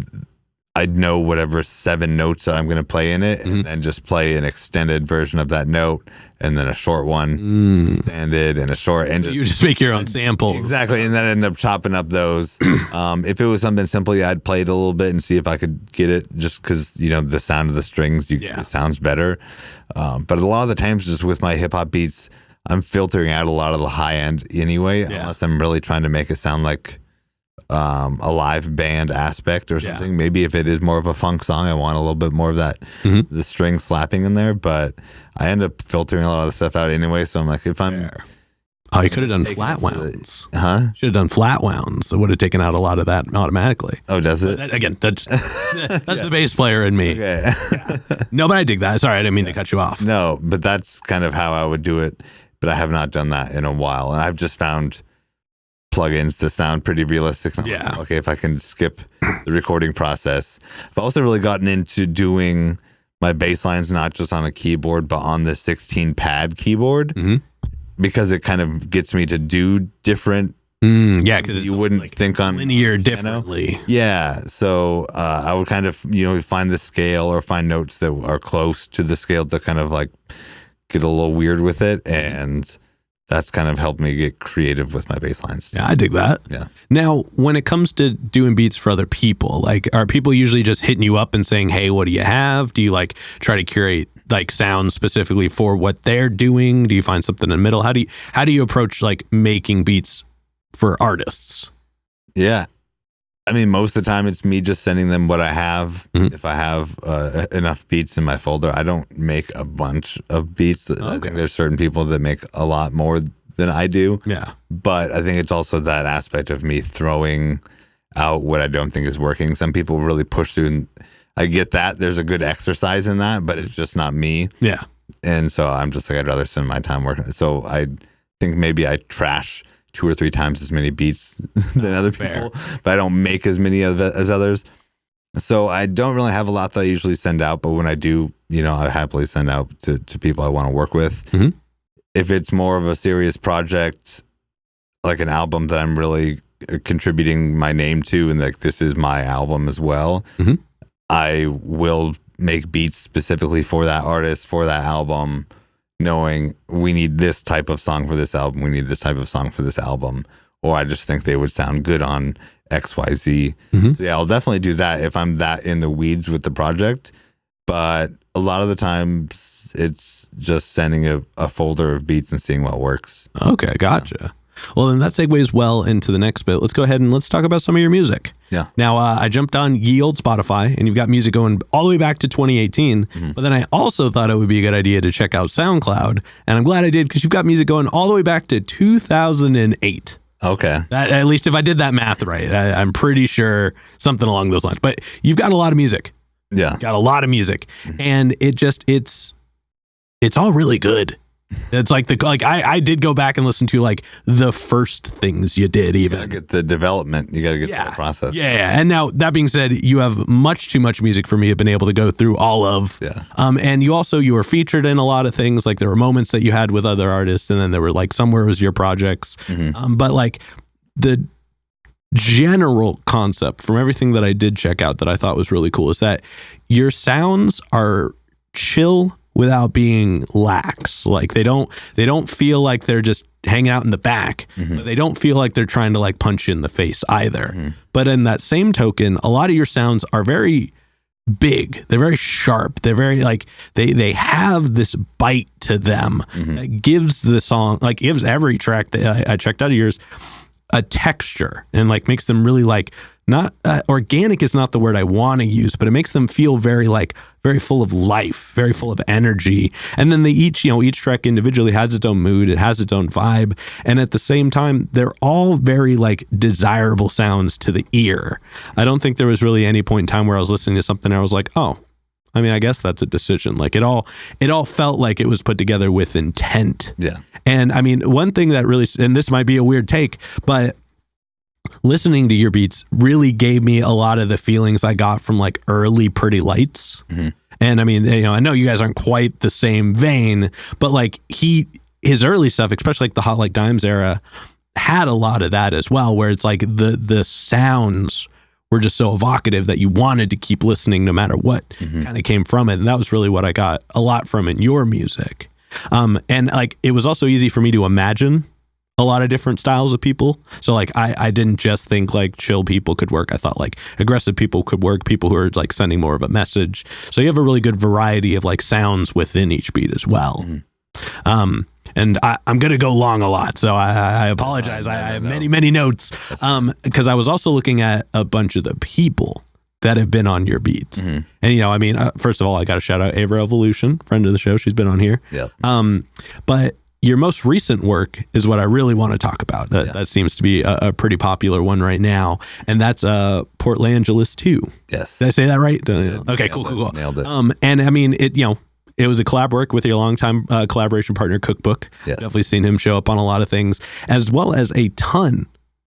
Speaker 2: I'd know whatever 7 notes I'm going to play in it, and then just play an extended version of that note, and then a short one, extended, and a short. And
Speaker 3: you just make your own samples.
Speaker 2: Exactly, and then end up chopping up those. If it was something simply, I'd play it a little bit and see if I could get it, just because the sound of the strings, it sounds better. But a lot of the times, just with my hip hop beats, I'm filtering out a lot of the high end anyway, unless I'm really trying to make it sound like a live band aspect or something. Maybe if it is more of a funk song, I want a little bit more of that the string slapping in there, but I end up filtering a lot of the stuff out anyway. So I'm like, if I'm
Speaker 3: you could have done flat wounds. Should have done flat wounds. It would have taken out a lot of that automatically.
Speaker 2: Oh, does it?
Speaker 3: That's the bass player in me.
Speaker 2: Okay.
Speaker 3: No, but I dig that. Sorry, I didn't mean to cut you off.
Speaker 2: No, but that's kind of how I would do it, but I have not done that in a while, and I've just found plugins to sound pretty realistic. Like, okay, if I can skip the recording process. I've also really gotten into doing my bass lines not just on a keyboard, but on the 16 pad keyboard, because it kind of gets me to do different.
Speaker 3: Because
Speaker 2: you wouldn't like think on
Speaker 3: linear differently.
Speaker 2: Yeah, so I would kind of find the scale or find notes that are close to the scale to kind of like get a little weird with it, and that's kind of helped me get creative with my bass lines.
Speaker 3: Yeah, I dig that.
Speaker 2: Yeah.
Speaker 3: Now, when it comes to doing beats for other people, like, are people usually just hitting you up and saying, hey, what do you have? Do you like try to curate like sounds specifically for what they're doing? Do you find something in the middle? How do you approach like making beats for artists?
Speaker 2: Yeah. I mean, most of the time it's me just sending them what I have.
Speaker 3: Mhm.
Speaker 2: If I have enough beats in my folder, I don't make a bunch of beats. I think there's certain people that make a lot more than I do.
Speaker 3: Yeah.
Speaker 2: But I think it's also that aspect of me throwing out what I don't think is working. Some people really push through, and I get that. There's a good exercise in that, but it's just not me.
Speaker 3: Yeah.
Speaker 2: And so I'm just like, I'd rather spend my time working. So I think maybe I trash 2 or 3 times as many beats than other people, but I don't make as many as others. So I don't really have a lot that I usually send out, but when I do, I happily send out to people I want to work with.
Speaker 3: Mhm.
Speaker 2: If it's more of a serious project, like an album that I'm really contributing my name to, and like this is my album as well,
Speaker 3: Mhm.
Speaker 2: I will make beats specifically for that artist, for that album, knowing we need this type of song for this album, we need this type of song for this album, or I just think they would sound good on XYZ.
Speaker 3: Mhm.
Speaker 2: So yeah, I'll definitely do that if I'm that in the weeds with the project. But a lot of the times it's just sending a folder of beats and seeing what works.
Speaker 3: Okay, gotcha. Well, then that segues well into the next bit. Let's go ahead and let's talk about some of your music.
Speaker 2: Yeah.
Speaker 3: Now, I jumped on ye old Spotify, and you've got music going all the way back to 2018. But then I also thought it would be a good idea to check out SoundCloud, and I'm glad I did because you've got music going all the way back to 2008.
Speaker 2: Okay.
Speaker 3: That, at least if I did that math right, I'm pretty sure something along those lines. But you've got a lot of music.
Speaker 2: Yeah.
Speaker 3: Got a lot of music, and it's all really good. It's like I did go back and listen to like the first things you did,
Speaker 2: You
Speaker 3: even
Speaker 2: gotta get the development. You gotta get the process.
Speaker 3: Yeah. And now that being said, you have much too much music for me to have been able to go through all of.
Speaker 2: Yeah.
Speaker 3: And you were featured in a lot of things. Like there were moments that you had with other artists, and then there were like somewhere it was your projects. But like the general concept from everything that I did check out that I thought was really cool is that your sounds are chill without being lax. Like they don't feel like they're just hanging out in the back, but they don't feel like they're trying to like punch you in the face either. But in that same token, a lot of your sounds are very big. They're very sharp. They're very like they have this bite to them that gives the song, like gives every track that I checked out of yours a texture, and like makes them really like not organic is not the word I want to use, but it makes them feel very full of life, very full of energy. And then they each track individually has its own mood, it has its own vibe, and at the same time they're all very like desirable sounds to the ear. I don't think there was really any point in time where I was listening to something and I was like, oh, I mean, I guess that's a decision. Like it all felt like it was put together with intent.
Speaker 2: Yeah.
Speaker 3: And I mean, one thing that really, and this might be a weird take, but listening to your beats really gave me a lot of the feelings I got from like early Pretty Lights. And I mean, I know you guys aren't quite the same vein, but like his early stuff, especially like the Hot Like Dimes era, had a lot of that as well, where it's like the sounds were just so evocative that you wanted to keep listening no matter what kind of came from it. And that was really what I got a lot from in your music. And like, it was also easy for me to imagine a lot of different styles of people. So like, I didn't just think like chill people could work. I thought like aggressive people could work, people who are like sending more of a message. So you have a really good variety of like sounds within each beat as well. And I'm going to go long a lot, so I apologize. I have many notes because I was also looking at a bunch of the people that have been on your beats. And, I mean, first of all, I got to shout out Ava Evolution, friend of the show. She's been on here.
Speaker 2: Yep.
Speaker 3: But your most recent work is what I really want to talk about. That seems to be a pretty popular one right now. And that's PortLAngeles 2.
Speaker 2: Yes.
Speaker 3: Did I say that right? Okay, cool.
Speaker 2: Nailed it.
Speaker 3: And I mean, it was a collab work with your longtime collaboration partner, Cookbook.
Speaker 2: Yes.
Speaker 3: Definitely seen him show up on a lot of things, as well as a ton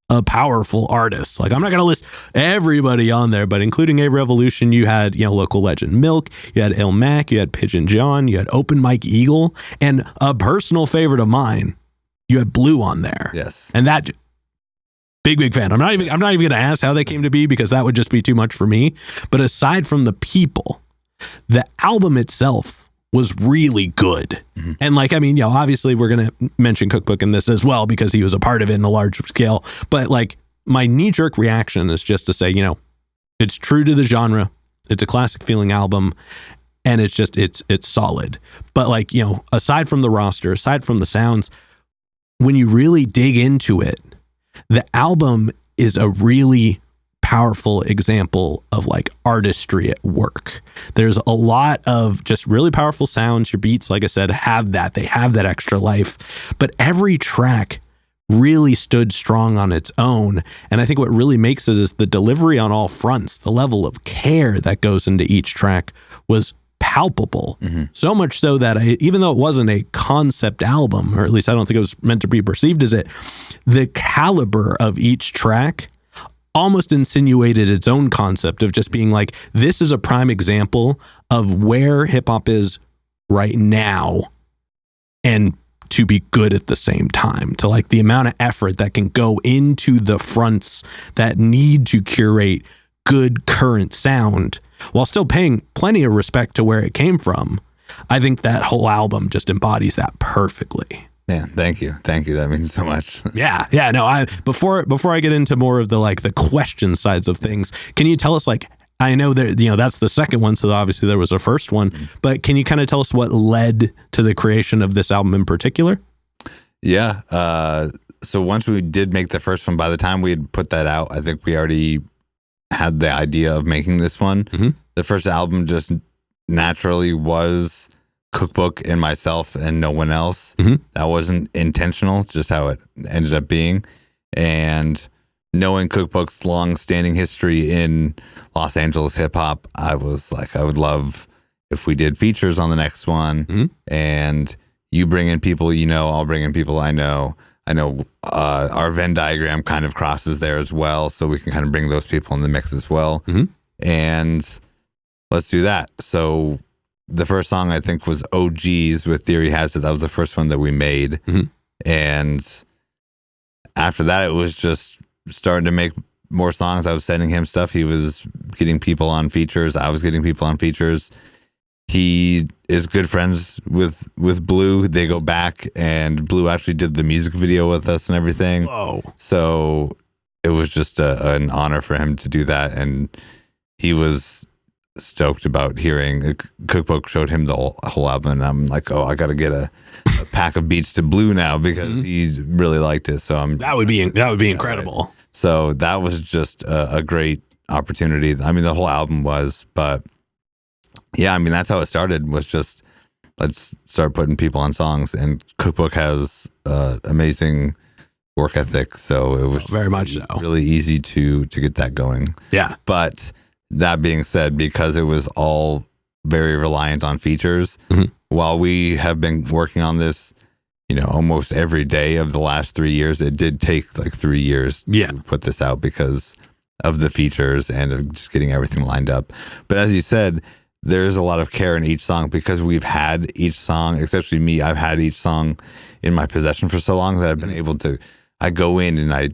Speaker 3: of powerful artists. Like, I'm not going to list everybody on there, but including Ava Revolution, you had, local legend Milk, you had Il Mac, you had Pigeon John, you had Open Mike Eagle, and a personal favorite of mine, you had Blue on there.
Speaker 2: Yes.
Speaker 3: And that big fan. I'm not even going to ask how they came to be because that would just be too much for me. But aside from the people, the album itself was really good. And like, I mean, obviously we're going to mention Cookbook in this as well because he was a part of it in a large scale. But like, my knee-jerk reaction is just to say, it's true to the genre. It's a classic feeling album, and it's just, it's solid. But like, aside from the roster, aside from the sounds, when you really dig into it, the album is a really powerful example of like artistry at work. There's a lot of just really powerful sounds. Your beats, like I said, have that. They have that extra life. But every track really stood strong on its own. And I think what really makes it is the delivery on all fronts. The level of care that goes into each track was palpable. So much so that even though it wasn't a concept album, or at least I don't think it was meant to be perceived as it, the caliber of each track almost insinuated its own concept of just being like, this is a prime example of where hip hop is right now, and to be good at the same time, to like the amount of effort that can go into the fronts that need to curate good current sound while still paying plenty of respect to where it came from. I think that whole album just embodies that perfectly.
Speaker 2: Man, thank you. That means so much.
Speaker 3: Yeah. No, before I get into more of the like the question sides of things, can you tell us, like, I know that, you know, that's the second one, so obviously there was a first one, but can you kind of tell us what led to the creation of this album in particular?
Speaker 2: Yeah. So once we did make the first one, by the time we had put that out, I think we already had the idea of making this one. The first album just naturally was Cookbook and myself and no one else. That wasn't intentional, just how it ended up being. And knowing Cookbook's long-standing history in Los Angeles hip-hop, I was like, I would love if we did features on the next one. And you bring in people you know, I'll bring in people I know. I know our Venn diagram kind of crosses there as well, so we can kind of bring those people in the mix as well. And let's do that. So the first song, I think, was OGs with Theory Has It. That was the first one that we made. And after that, it was just starting to make more songs. I was sending him stuff. He was getting people on features. I was getting people on features. He is good friends with Blue. They go back, and Blue actually did the music video with us and everything.
Speaker 3: Whoa.
Speaker 2: So it was just an honor for him to do that. And he was stoked about hearing. Cookbook showed him the whole album, and I'm like, oh, I got to get a pack of beats to Blue now, because he really liked it. So that would be
Speaker 3: incredible.
Speaker 2: Right. So that was just a great opportunity. I mean, the whole album was, but yeah, I mean, that's how it started, was just, let's start putting people on songs. And Cookbook has amazing work ethic, so it was
Speaker 3: very much so
Speaker 2: really easy to get that going.
Speaker 3: Yeah.
Speaker 2: But that being said, because it was all very reliant on features, while we have been working on this, you know, almost every day of the last 3 years, it did take like 3 years to put this out because of the features and of just getting everything lined up. But as you said, there's a lot of care in each song, because we've had each song, especially me, I've had each song in my possession for so long that I've been able to, I go in and I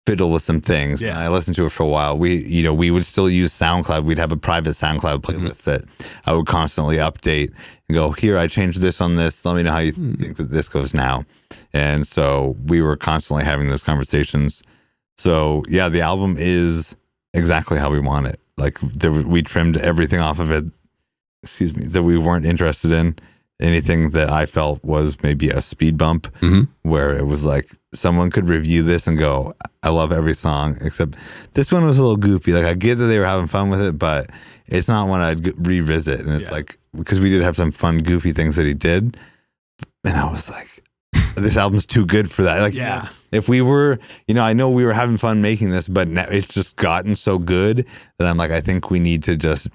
Speaker 2: fiddle with some things, and I listened to it for a while. We would still use SoundCloud. We'd have a private SoundCloud playlist that I would constantly update and go, here, I changed this on this. Let me know how you think that this goes now. And so we were constantly having those conversations. So yeah, the album is exactly how we want it. Like we trimmed everything off of it, that we weren't interested in. Anything that I felt was maybe a speed bump, where it was like someone could review this and go, I love every song, except this one was a little goofy. Like, I get that they were having fun with it, but it's not one I'd revisit. And it's like, because we did have some fun, goofy things that he did. And I was like, this album's too good for that. Like, you know, if we were, I know we were having fun making this, but now it's just gotten so good that I'm like, I think we need to just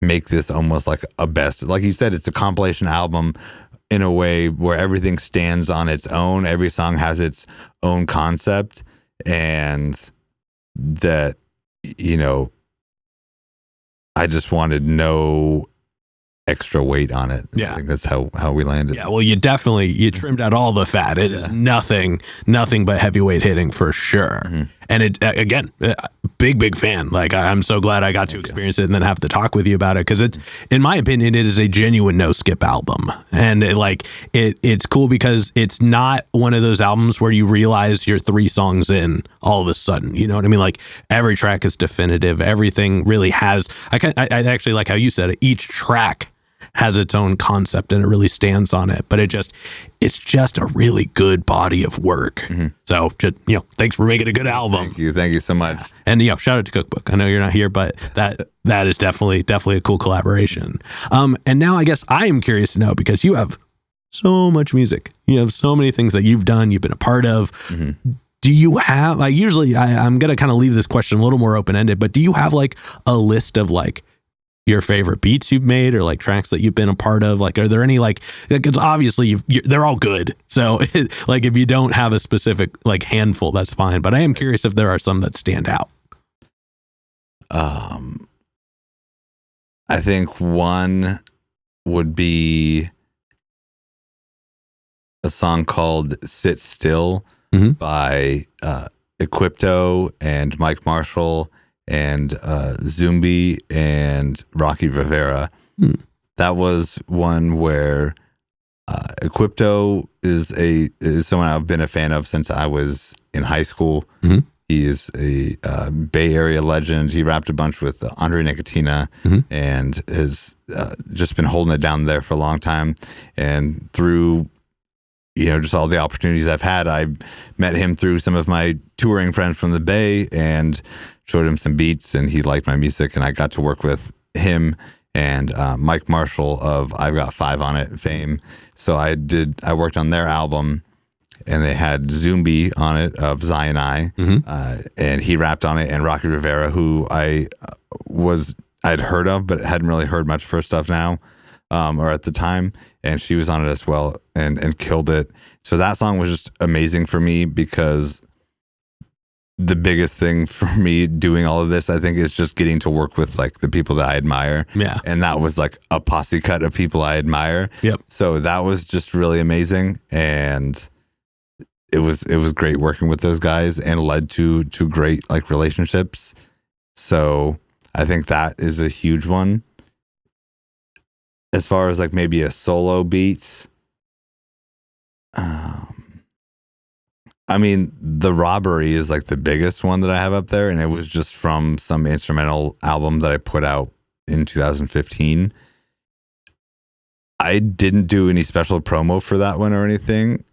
Speaker 2: make this almost like a best, like you said, it's a compilation album in a way where everything stands on its own. Every song has its own concept, and that, I just wanted no extra weight on it.
Speaker 3: Yeah.
Speaker 2: I think that's how we landed.
Speaker 3: Yeah, well, you trimmed out all the fat. It is nothing but heavyweight hitting for sure. And it, again, big fan. Like, I'm so glad I got to experience it and then have to talk with you about it, because it's, in my opinion, it is a genuine no skip album. And it's cool because it's not one of those albums where you realize you're 3 songs in all of a sudden. You know what I mean? Like, every track is definitive. Everything really has. I actually like how you said it. Each track has its own concept and it really stands on it. But it's just a really good body of work. So just, thanks for making a good album.
Speaker 2: Thank you so much.
Speaker 3: And shout out to Cookbook. I know you're not here, but that is definitely a cool collaboration. And now I guess I am curious to know, because you have so much music, you have so many things that you've done, you've been a part of. Do you have, I'm going to kind of leave this question a little more open-ended, but do you have like a list of like your favorite beats you've made or like tracks that you've been a part of? Like, are there any because obviously they're all good. So like if you don't have a specific like handful, that's fine. But I am curious if there are some that stand out.
Speaker 2: I think one would be a song called Sit Still by Equipto and Mike Marshall and Zumbi and Rocky Rivera. That was one where Equipto is someone I've been a fan of since I was in high school. He is a Bay Area legend. He rapped a bunch with Andre Nicotina and has just been holding it down there for a long time. And through just all the opportunities I've had, I met him through some of my touring friends from the Bay and showed him some beats, and he liked my music, and I got to work with him and Mike Marshall of I've Got 5 on It fame. So I worked on their album, and they had Zumbi on it of Zion I, and he rapped on it, and Rocky Rivera, who I'd heard of but hadn't really heard much of her stuff now, or at the time, and she was on it as well and killed it. So that song was just amazing for me, because the biggest thing for me doing all of this, I think, is just getting to work with like the people that I admire. Yeah. And that was like a posse cut of people I admire. Yep. So that was just really amazing. And it was great working with those guys, and led to great like relationships. So I think that is a huge one. As far as like maybe a solo beat, I mean, The Robbery is like the biggest one that I have up there, and it was just from some instrumental album that I put out in 2015. I didn't do any special promo for that one or anything.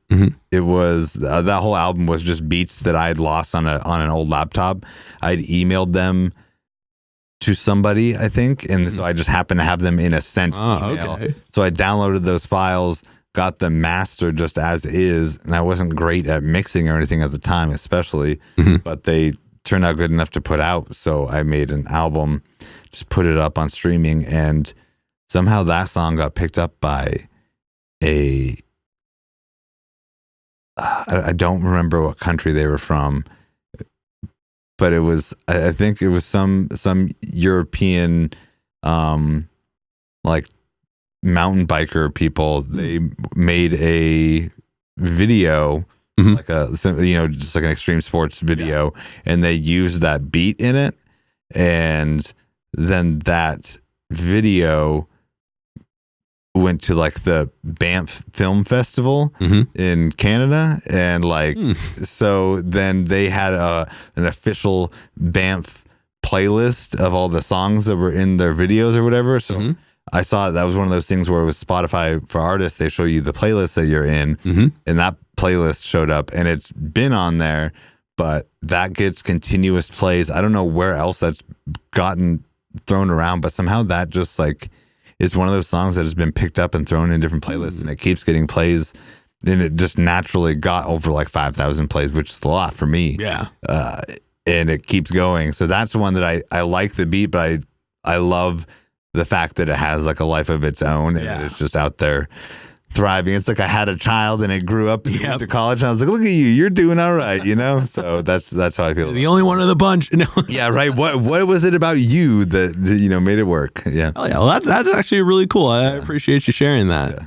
Speaker 2: It was that whole album was just beats that I had lost on an old laptop. I'd emailed them to somebody, I think, and so I just happened to have them in a sent email. Okay. So I downloaded those files, got them mastered just as is, and I wasn't great at mixing or anything at the time, especially, but they turned out good enough to put out. So I made an album, just put it up on streaming, and somehow that song got picked up by I don't remember what country they were from, but it was, I think it was some European, like mountain biker people. They made a video, like just like an extreme sports video, and they used that beat in it. And then that video went to like the Banff Film Festival in Canada, and like so then they had an official Banff playlist of all the songs that were in their videos or whatever. So I saw that was one of those things where it was Spotify for artists. They show you the playlist that you're in, and that playlist showed up, and it's been on there, but that gets continuous plays. I don't know where else that's gotten thrown around, but somehow that just like is one of those songs that has been picked up and thrown in different playlists, and it keeps getting plays. And it just naturally got over like 5,000 plays, which is a lot for me. Yeah. And it keeps going. So that's one that I like the beat, but I love the fact that it has like a life of its own, and it's just out there thriving. It's like I had a child and it grew up and went to college, and I was like, look at you, you're doing all right, So that's how I feel.
Speaker 3: The only one of the bunch. No.
Speaker 2: Yeah, right. What was it about you that made it work? Yeah.
Speaker 3: Oh yeah. Well, that's actually really cool. I appreciate you sharing that.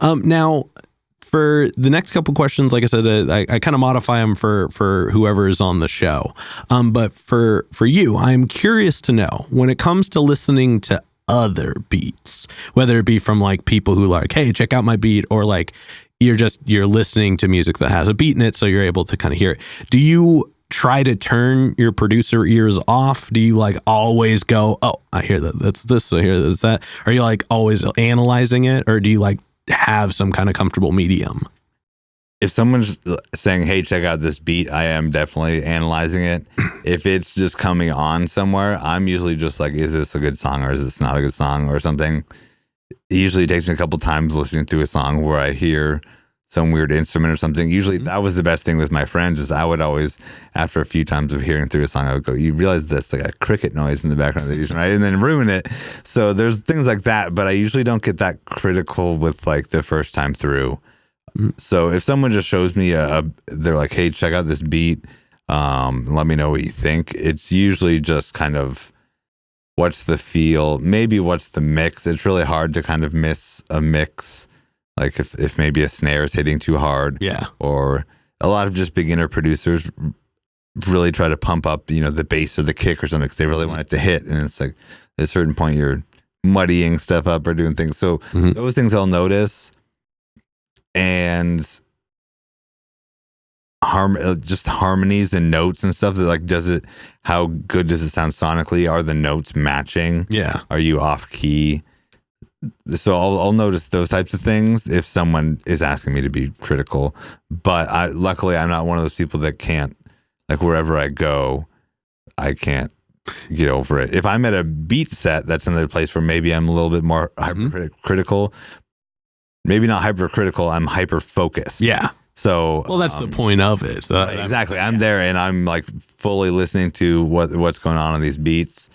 Speaker 3: Yeah. Now, for the next couple questions, like I said, I kind of modify them for whoever is on the show. But for you, I'm curious to know, when it comes to listening to other beats, whether it be from like people who like, hey, check out my beat, or like you're listening to music that has a beat in it, so you're able to kind of hear it. Do you try to turn your producer ears off? Do you like always go, oh, I hear that, that's this, I hear that's that? Are you like always analyzing it, or do you like have some kind of comfortable medium?
Speaker 2: If someone's saying, hey, check out this beat, I am definitely analyzing it. If it's just coming on somewhere, I'm usually just like, is this a good song or is this not a good song or something? It usually takes me a couple times listening through a song where I hear some weird instrument or something. Usually that was the best thing with my friends, is I would always, after a few times of hearing through a song, I would go, you realize this, like a cricket noise in the background they're using, right? And then ruin it. So there's things like that, but I usually don't get that critical with like the first time through. So if someone just shows me they're like, hey, check out this beat, let me know what you think. It's usually just kind of, what's the feel, maybe what's the mix. It's really hard to kind of miss a mix, like if maybe a snare is hitting too hard.
Speaker 3: Yeah.
Speaker 2: Or a lot of just beginner producers really try to pump up, the bass or the kick or something because they really want it to hit. And it's like at a certain point you're muddying stuff up or doing things. So those things I'll notice. And just harmonies and notes and stuff. That like, how good does it sound sonically? Are the notes matching?
Speaker 3: Yeah.
Speaker 2: Are you off key? So I'll notice those types of things if someone is asking me to be critical. But luckily I'm not one of those people that can't, like, wherever I go, I can't get over it. If I'm at a beat set, that's another place where maybe I'm a little bit more hypercritical. Maybe not hypercritical, I'm hyper focused.
Speaker 3: Yeah.
Speaker 2: So
Speaker 3: well, that's the point of it. So
Speaker 2: exactly. I'm there and I'm like fully listening to what's going on these beats.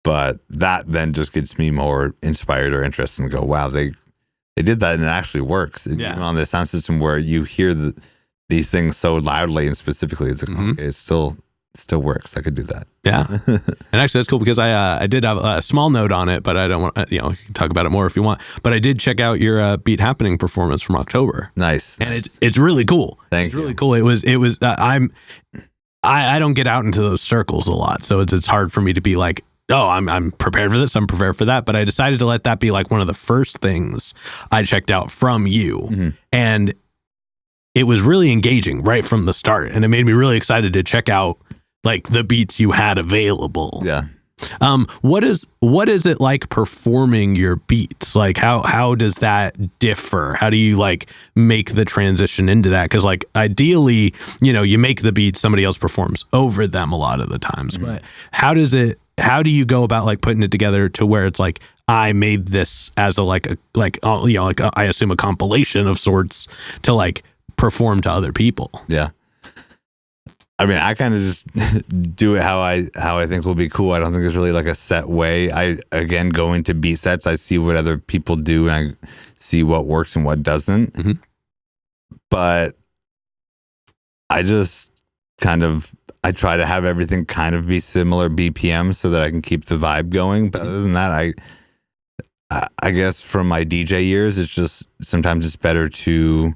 Speaker 2: But that then just gets me more inspired or interested and go, wow, they did that and it actually works. And even on the sound system where you hear these things so loudly and specifically, it's like, okay, it still works. I could do that.
Speaker 3: Yeah. And actually that's cool because I did have a small note on it, but I don't want, you can talk about it more if you want, but I did check out your Beat Happening performance from October.
Speaker 2: Nice.
Speaker 3: And it's really cool.
Speaker 2: Thank you.
Speaker 3: It's really cool. It was I don't get out into those circles a lot. So it's hard for me to be like, oh, I'm prepared for this, I'm prepared for that. But I decided to let that be like one of the first things I checked out from you. And it was really engaging right from the start. And it made me really excited to check out like the beats you had available.
Speaker 2: Yeah.
Speaker 3: What is it like performing your beats? Like how does that differ? How do you like make the transition into that? Because like ideally, you make the beats, somebody else performs over them a lot of the times. But how do you go about like putting it together to where it's like, I made this as I assume a compilation of sorts to like perform to other people?
Speaker 2: Yeah. I mean, I kind of just do it how I think will be cool. I don't think there's really like a set way. I, again, go into beat sets. I see what other people do and I see what works and what doesn't. But I just I try to have everything kind of be similar BPM so that I can keep the vibe going. But other than that, I guess from my DJ years, it's just sometimes it's better to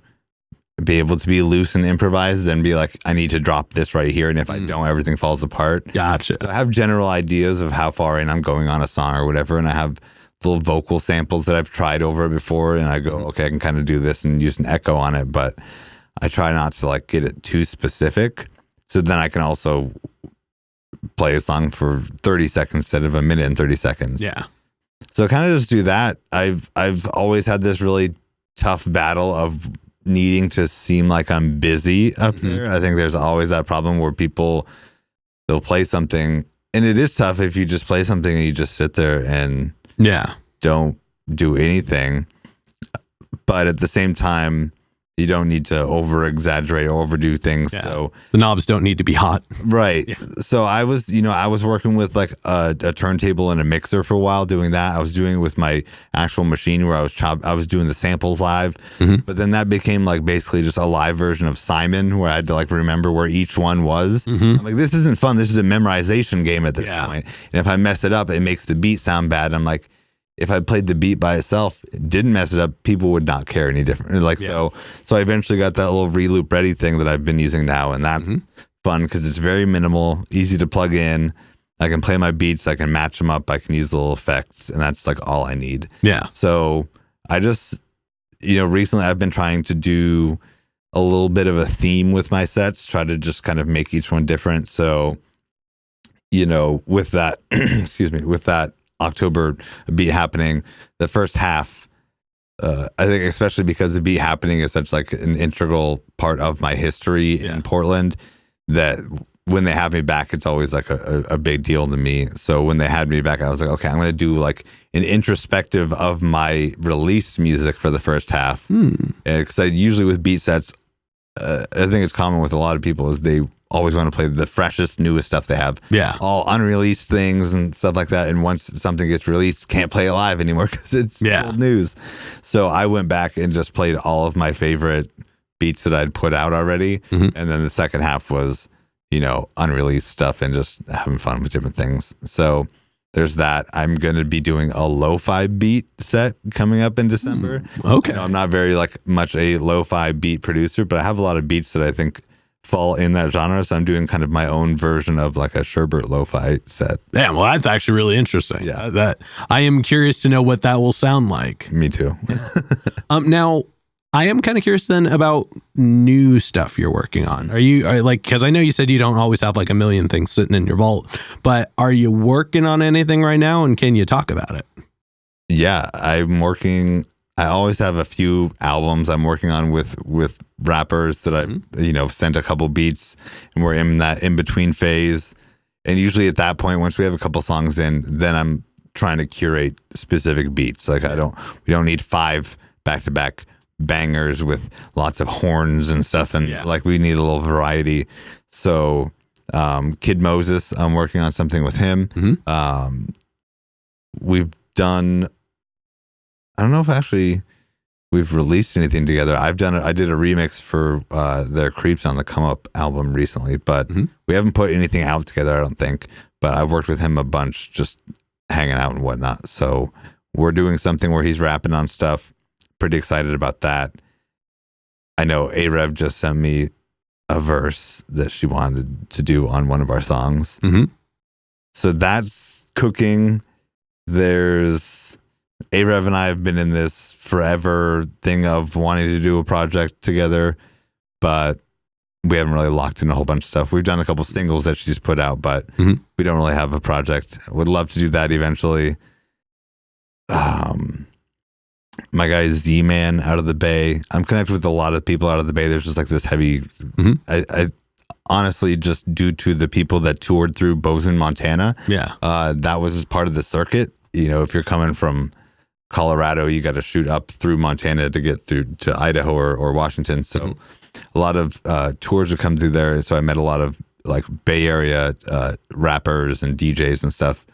Speaker 2: be able to be loose and improvise than be like, I need to drop this right here. And if I don't, everything falls apart.
Speaker 3: Gotcha.
Speaker 2: So I have general ideas of how far in I'm going on a song or whatever. And I have little vocal samples that I've tried over before. And I go, okay, I can kind of do this and use an echo on it. But I try not to like get it too specific. So then I can also play a song for 30 seconds instead of a minute and 30 seconds.
Speaker 3: Yeah.
Speaker 2: So kind of just do that. I've always had this really tough battle of needing to seem like I'm busy up there. I think there's always that problem where they'll play something, and it is tough if you just play something and you just sit there and don't do anything. But at the same time, you don't need to over exaggerate or overdo things. Yeah. So
Speaker 3: the knobs don't need to be hot.
Speaker 2: Right. Yeah. So I was working with like a turntable and a mixer for a while doing that. I was doing it with my actual machine where I was doing the samples live. But then that became like basically just a live version of Simon where I had to like remember where each one was. I'm like, this isn't fun. This is a memorization game at this point. And if I mess it up, it makes the beat sound bad. I'm like, if I played the beat by itself, didn't mess it up, people would not care any different. Like, so I eventually got that little reloop ready thing that I've been using now. And that's fun because it's very minimal, easy to plug in. I can play my beats. I can match them up. I can use the little effects. And that's like all I need.
Speaker 3: Yeah.
Speaker 2: So I just, recently I've been trying to do a little bit of a theme with my sets, try to just kind of make each one different. So, with that, excuse me, with that October beat happening, the first half, I think especially because the beat happening is such like an integral part of my history in Portland, that when they have me back, it's always like a big deal to me. So when they had me back, I was like, okay, I'm going to do like an introspective of my released music for the first half. Because I usually with beat sets, I think it's common with a lot of people is they always want to play the freshest, newest stuff they have.
Speaker 3: Yeah.
Speaker 2: All unreleased things and stuff like that. And once something gets released, can't play it live anymore because it's old news. So I went back and just played all of my favorite beats that I'd put out already. And then the second half was, unreleased stuff and just having fun with different things. So there's that. I'm going to be doing a lo-fi beat set coming up in December.
Speaker 3: Okay.
Speaker 2: I'm not very much a lo-fi beat producer, but I have a lot of beats that I think fall in that genre. So I'm doing kind of my own version of like a Surebert lo-fi set.
Speaker 3: Damn, well, that's actually really interesting.
Speaker 2: Yeah.
Speaker 3: That I am curious to know what that will sound like.
Speaker 2: Me too.
Speaker 3: Now, I am kind of curious then about new stuff you're working on. Are because I know you said you don't always have like a million things sitting in your vault, but are you working on anything right now, and can you talk about it?
Speaker 2: Yeah, I'm working. I always have a few albums I'm working on with rappers that I've sent a couple beats, and we're in that in between phase. And usually at that point, once we have a couple songs in, then I'm trying to curate specific beats. Like we don't need 5 back-to-back bangers with lots of horns and stuff, and we need a little variety. So Kid Moses, I'm working on something with him. We've done, I don't know if actually we've released anything together. I did a remix for their Creeps on the Come Up album recently, but we haven't put anything out together, I don't think. But I've worked with him a bunch, just hanging out and whatnot. So we're doing something where he's rapping on stuff. Pretty excited about that. I know A-Rev just sent me a verse that she wanted to do on one of our songs. So that's cooking. There's A-Rev and I have been in this forever thing of wanting to do a project together, but we haven't really locked in a whole bunch of stuff. We've done a couple singles that she's put out, but we don't really have a project. Would love to do that eventually. My guy Z-Man out of the Bay. I'm connected with a lot of people out of the Bay. There's just like this heavy, I honestly, just due to the people that toured through Bozeman, Montana. That was part of the circuit. If you're coming from Colorado, you got to shoot up through Montana to get through to Idaho or Washington. So a lot of tours would come through there. So I met a lot of like Bay Area rappers and DJs and stuff.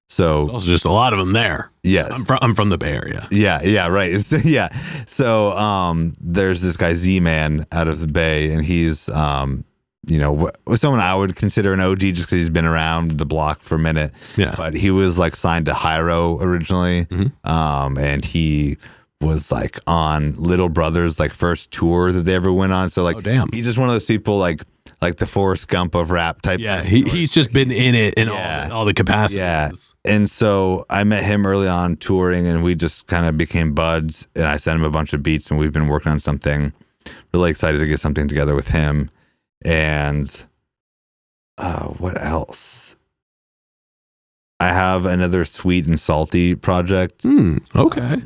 Speaker 2: So
Speaker 3: there's also just a lot of them there.
Speaker 2: Yes.
Speaker 3: I'm from the Bay Area.
Speaker 2: Yeah, right. So there's this guy Z-Man out of the Bay, and he's someone I would consider an OG just because he's been around the block for a minute. But he was like signed to Hyro originally, and he was like on Little Brother's like first tour that they ever went on. So like, he's just one of those people like the Forrest Gump of rap type.
Speaker 3: Yeah, he's just been in it in all the capacities.
Speaker 2: Yeah. And so I met him early on touring, and we just kind of became buds, and I sent him a bunch of beats, and we've been working on something. Really excited to get something together with him. And what else? I have another Sweet and Salty project.
Speaker 3: Okay.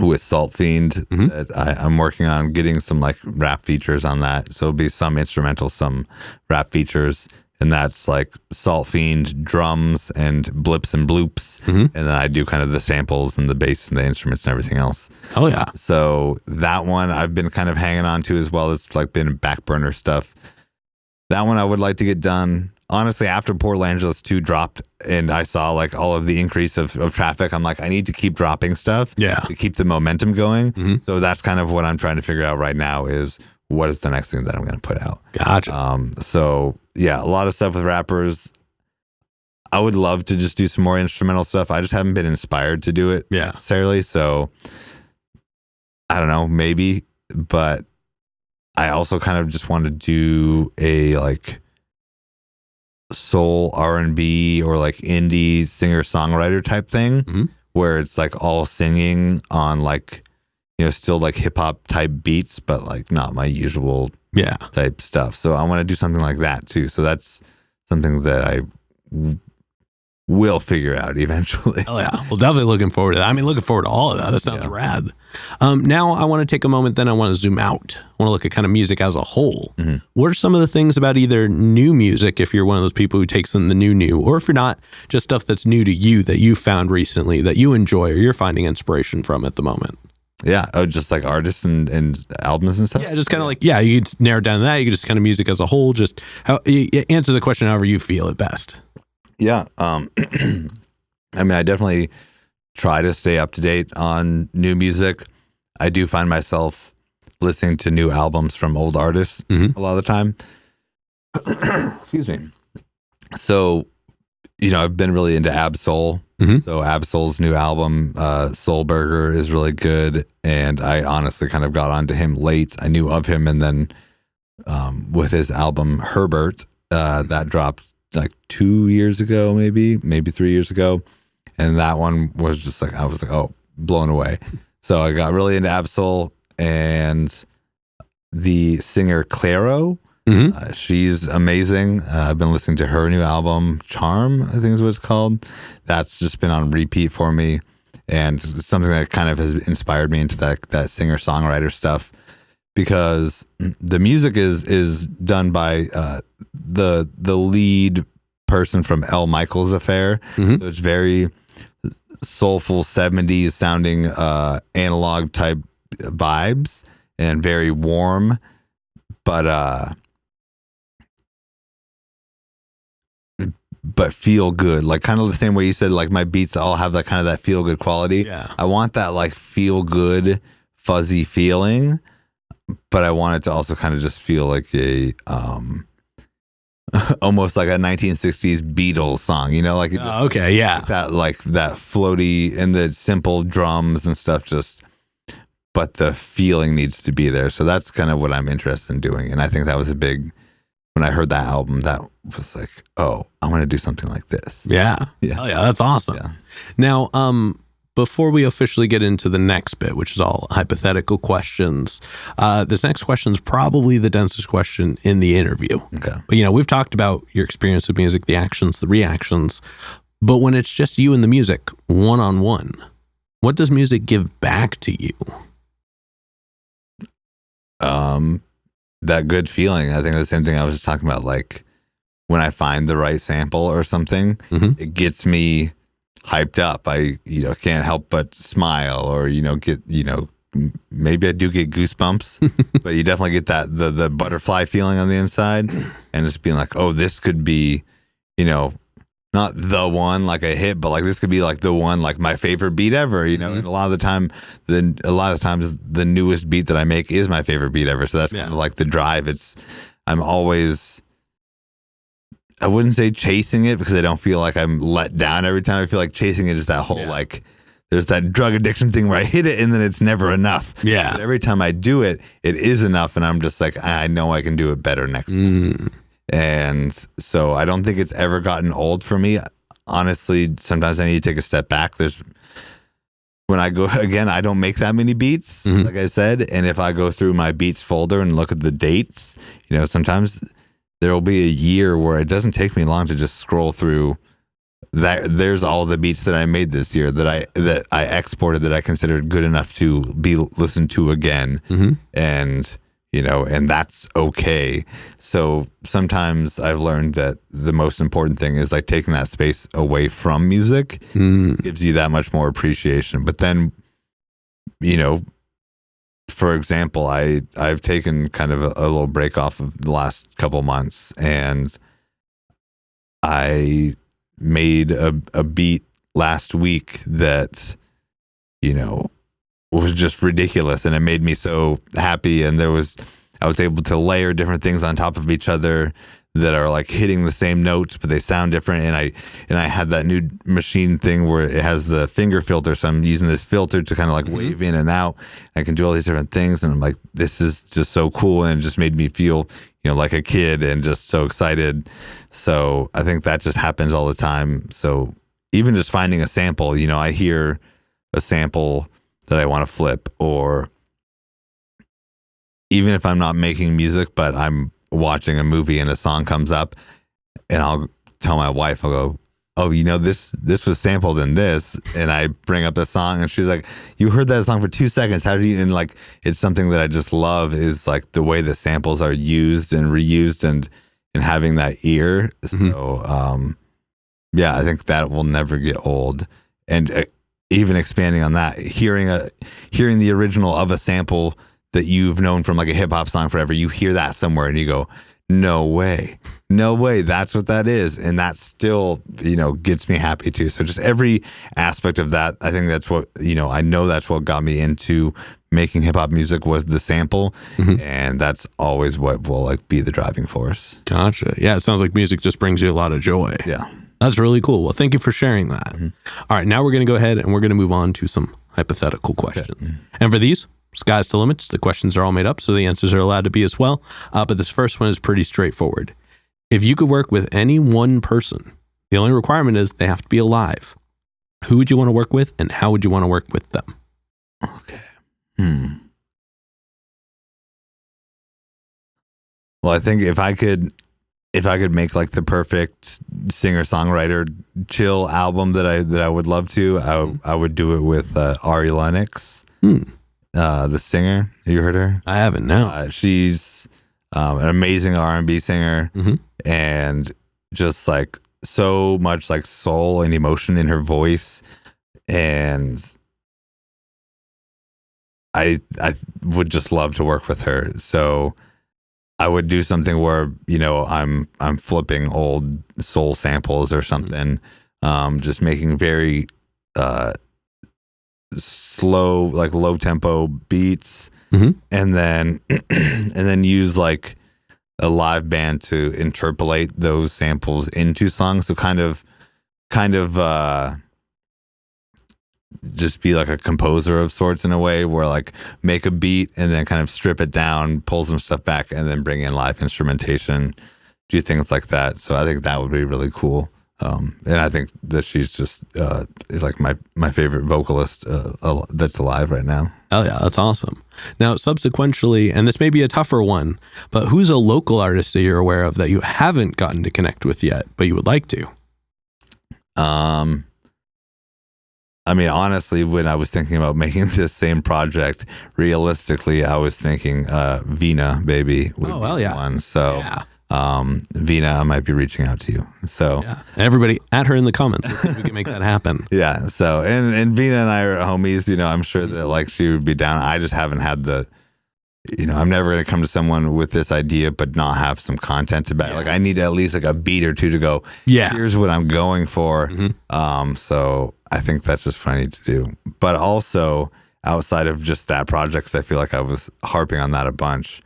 Speaker 2: With Salt Fiend that I'm working on getting some like rap features on that. So it'll be some instrumental, some rap features. And that's like Salt Fiend drums and blips and bloops. And then I do kind of the samples and the bass and the instruments and everything else.
Speaker 3: Oh yeah.
Speaker 2: So that one I've been kind of hanging on to as well. It's like been back burner stuff. That one I would like to get done. Honestly, after PortLAngeles 2 dropped and I saw like all of the increase of traffic, I'm like, I need to keep dropping stuff to keep the momentum going. So that's kind of what I'm trying to figure out right now is what is the next thing that I'm going to put out.
Speaker 3: Gotcha.
Speaker 2: So yeah, a lot of stuff with rappers. I would love to just do some more instrumental stuff. I just haven't been inspired to do it necessarily. So I don't know, maybe, but I also kind of just want to do a like soul R&B or like indie singer-songwriter type thing where it's like all singing on like still like hip hop type beats, but like not my usual
Speaker 3: Yeah.
Speaker 2: type stuff. So I want to do something like that too. So that's something that I will figure out eventually.
Speaker 3: Oh yeah. Well, definitely looking forward to that. I mean, looking forward to all of that. That sounds rad. Now I want to take a moment, then I want to zoom out. I want to look at kind of music as a whole.
Speaker 2: Mm-hmm.
Speaker 3: What are some of the things about either new music, if you're one of those people who takes in the new, or if you're not, just stuff that's new to you that you found recently that you enjoy or you're finding inspiration from at the moment?
Speaker 2: Yeah. Oh, just like artists and albums and stuff?
Speaker 3: Yeah, just kind of like, you could narrow it down to that. You could just kind of music as a whole, just how you answer the question however you feel it best.
Speaker 2: Yeah. I mean, I definitely try to stay up to date on new music. I do find myself listening to new albums from old artists a lot of the time. Excuse me. So, I've been really into Ab-Soul. So Ab-Soul's new album, Soul Burger, is really good. And I honestly kind of got onto him late. I knew of him. And then with his album, Herbert, that dropped like 2 years ago, maybe 3 years ago. And that one was just like, I was like, oh, blown away. So I got really into Ab-Soul, and the singer Clairo, she's amazing. I've been listening to her new album, Charm, I think is what it's called. That's just been on repeat for me, and something that kind of has inspired me into that singer-songwriter stuff, because the music is done by the lead person from L. Michaels Affair. So it's very soulful 70s sounding analog type vibes, and very warm, but feel good, like kind of the same way you said, like my beats all have that kind of that feel good quality.
Speaker 3: Yeah.
Speaker 2: I want that like feel good fuzzy feeling, but I want it to also kind of just feel like a almost like a 1960s Beatles song, like it just,
Speaker 3: okay, yeah,
Speaker 2: like that floaty and the simple drums and stuff, just, but the feeling needs to be there. So that's kind of what I'm interested in doing, and I think that was when I heard that album, that was like, oh, I want to do something like this.
Speaker 3: Yeah.
Speaker 2: Yeah.
Speaker 3: Oh yeah, that's awesome.
Speaker 2: Yeah.
Speaker 3: Now, before we officially get into the next bit, which is all hypothetical questions, this next question is probably the densest question in the interview.
Speaker 2: Okay.
Speaker 3: But, we've talked about your experience with music, the actions, the reactions, but when it's just you and the music, one-on-one, what does music give back to you?
Speaker 2: That good feeling. I think the same thing I was just talking about, like when I find the right sample or something, it gets me hyped up. I can't help but smile, or get maybe I do get goosebumps, but you definitely get that the butterfly feeling on the inside, and just being like, oh, this could be not the one like a hit, but like this could be like the one, like my favorite beat ever, and a lot of times the newest beat that I make is my favorite beat ever. So that's kind of like the drive. I'm always, I wouldn't say chasing it, because I don't feel like I'm let down every time. I feel like chasing it is that whole like, there's that drug addiction thing where I hit it and then it's never enough.
Speaker 3: Yeah.
Speaker 2: But every time I do it, it is enough, and I'm just like, I know I can do it better next time. And so I don't think it's ever gotten old for me. Honestly, sometimes I need to take a step back. When I go, again, I don't make that many beats, like I said. And if I go through my beats folder and look at the dates, sometimes there will be a year where it doesn't take me long to just scroll through that. There's all the beats that I made this year that I exported, that I considered good enough to be listened to again. And and that's okay. So sometimes I've learned that the most important thing is like taking that space away from music gives you that much more appreciation. But then, for example, I've taken kind of a little break off of the last couple months, and I made a beat last week that, was just ridiculous, and it made me so happy. And I was able to layer different things on top of each other that are like hitting the same notes, but they sound different. And I had that new machine thing where it has the finger filter, so I'm using this filter to kind of like wave in and out. I can do all these different things, and I'm like, this is just so cool, and it just made me feel like a kid and just so excited. So I think that just happens all the time. So even just finding a sample, I hear a sample that I want to flip, or even if I'm not making music, but I'm watching a movie and a song comes up, and I'll tell my wife, I'll go, oh, this was sampled in this, and I bring up the song, and she's like, you heard that song for 2 seconds. How did you? And like, it's something that I just love, is like the way the samples are used and reused, and having that ear. So, I think that will never get old. And even expanding on that, hearing the original of a sample that you've known from like a hip hop song forever, you hear that somewhere, and you go, no way, that's what that is. And that still, gets me happy too. So just every aspect of that, I think that's what, I know that's what got me into making hip hop music, was the sample. And that's always what will like be the driving force.
Speaker 3: Gotcha. Yeah. It sounds like music just brings you a lot of joy.
Speaker 2: Yeah.
Speaker 3: That's really cool. Well, thank you for sharing that. All right. Now we're going to go ahead and we're going to move on to some hypothetical questions. Okay. And for these, sky's the limits. The questions are all made up, so the answers are allowed to be as well. But this first one is pretty straightforward. If you could work with any one person, the only requirement is they have to be alive. Who would you want to work with, and how would you want to work with them?
Speaker 2: Okay. Well, I think if I could make like the perfect singer-songwriter chill album that I would love to, I would do it with Ari Lennox. The singer. Have you heard her?
Speaker 3: I haven't, no.
Speaker 2: She's an amazing R&B singer, and just like so much like soul and emotion in her voice. And I would just love to work with her. So I would do something where, I'm flipping old soul samples or something, just making very slow, like low tempo beats, and then use like a live band to interpolate those samples into songs. So kind of just be like a composer of sorts, in a way, where like make a beat and then kind of strip it down, pull some stuff back, and then bring in live instrumentation, do things like that. So I think that would be really cool. And I think that she's just is like my favorite vocalist that's alive right now.
Speaker 3: Oh yeah, that's awesome. Now, subsequently, and this may be a tougher one, but who's a local artist that you're aware of that you haven't gotten to connect with yet, but you would like to?
Speaker 2: I mean, honestly, when I was thinking about making this same project, realistically, I was thinking Vina, baby, would be
Speaker 3: hell yeah.
Speaker 2: one. So.
Speaker 3: Yeah.
Speaker 2: Vina, I might be reaching out to you. So
Speaker 3: yeah. Everybody add her in the comments. Let's see if we can make that happen.
Speaker 2: Yeah. So and Vina and I are homies, I'm sure that like she would be down. I just haven't had the, I'm never going to come to someone with this idea but not have some content to back. Like I need at least like a beat or two to go, here's what I'm going for. So I think that's just what I need to do. But also outside of just that project, 'cause I feel like I was harping on that a bunch.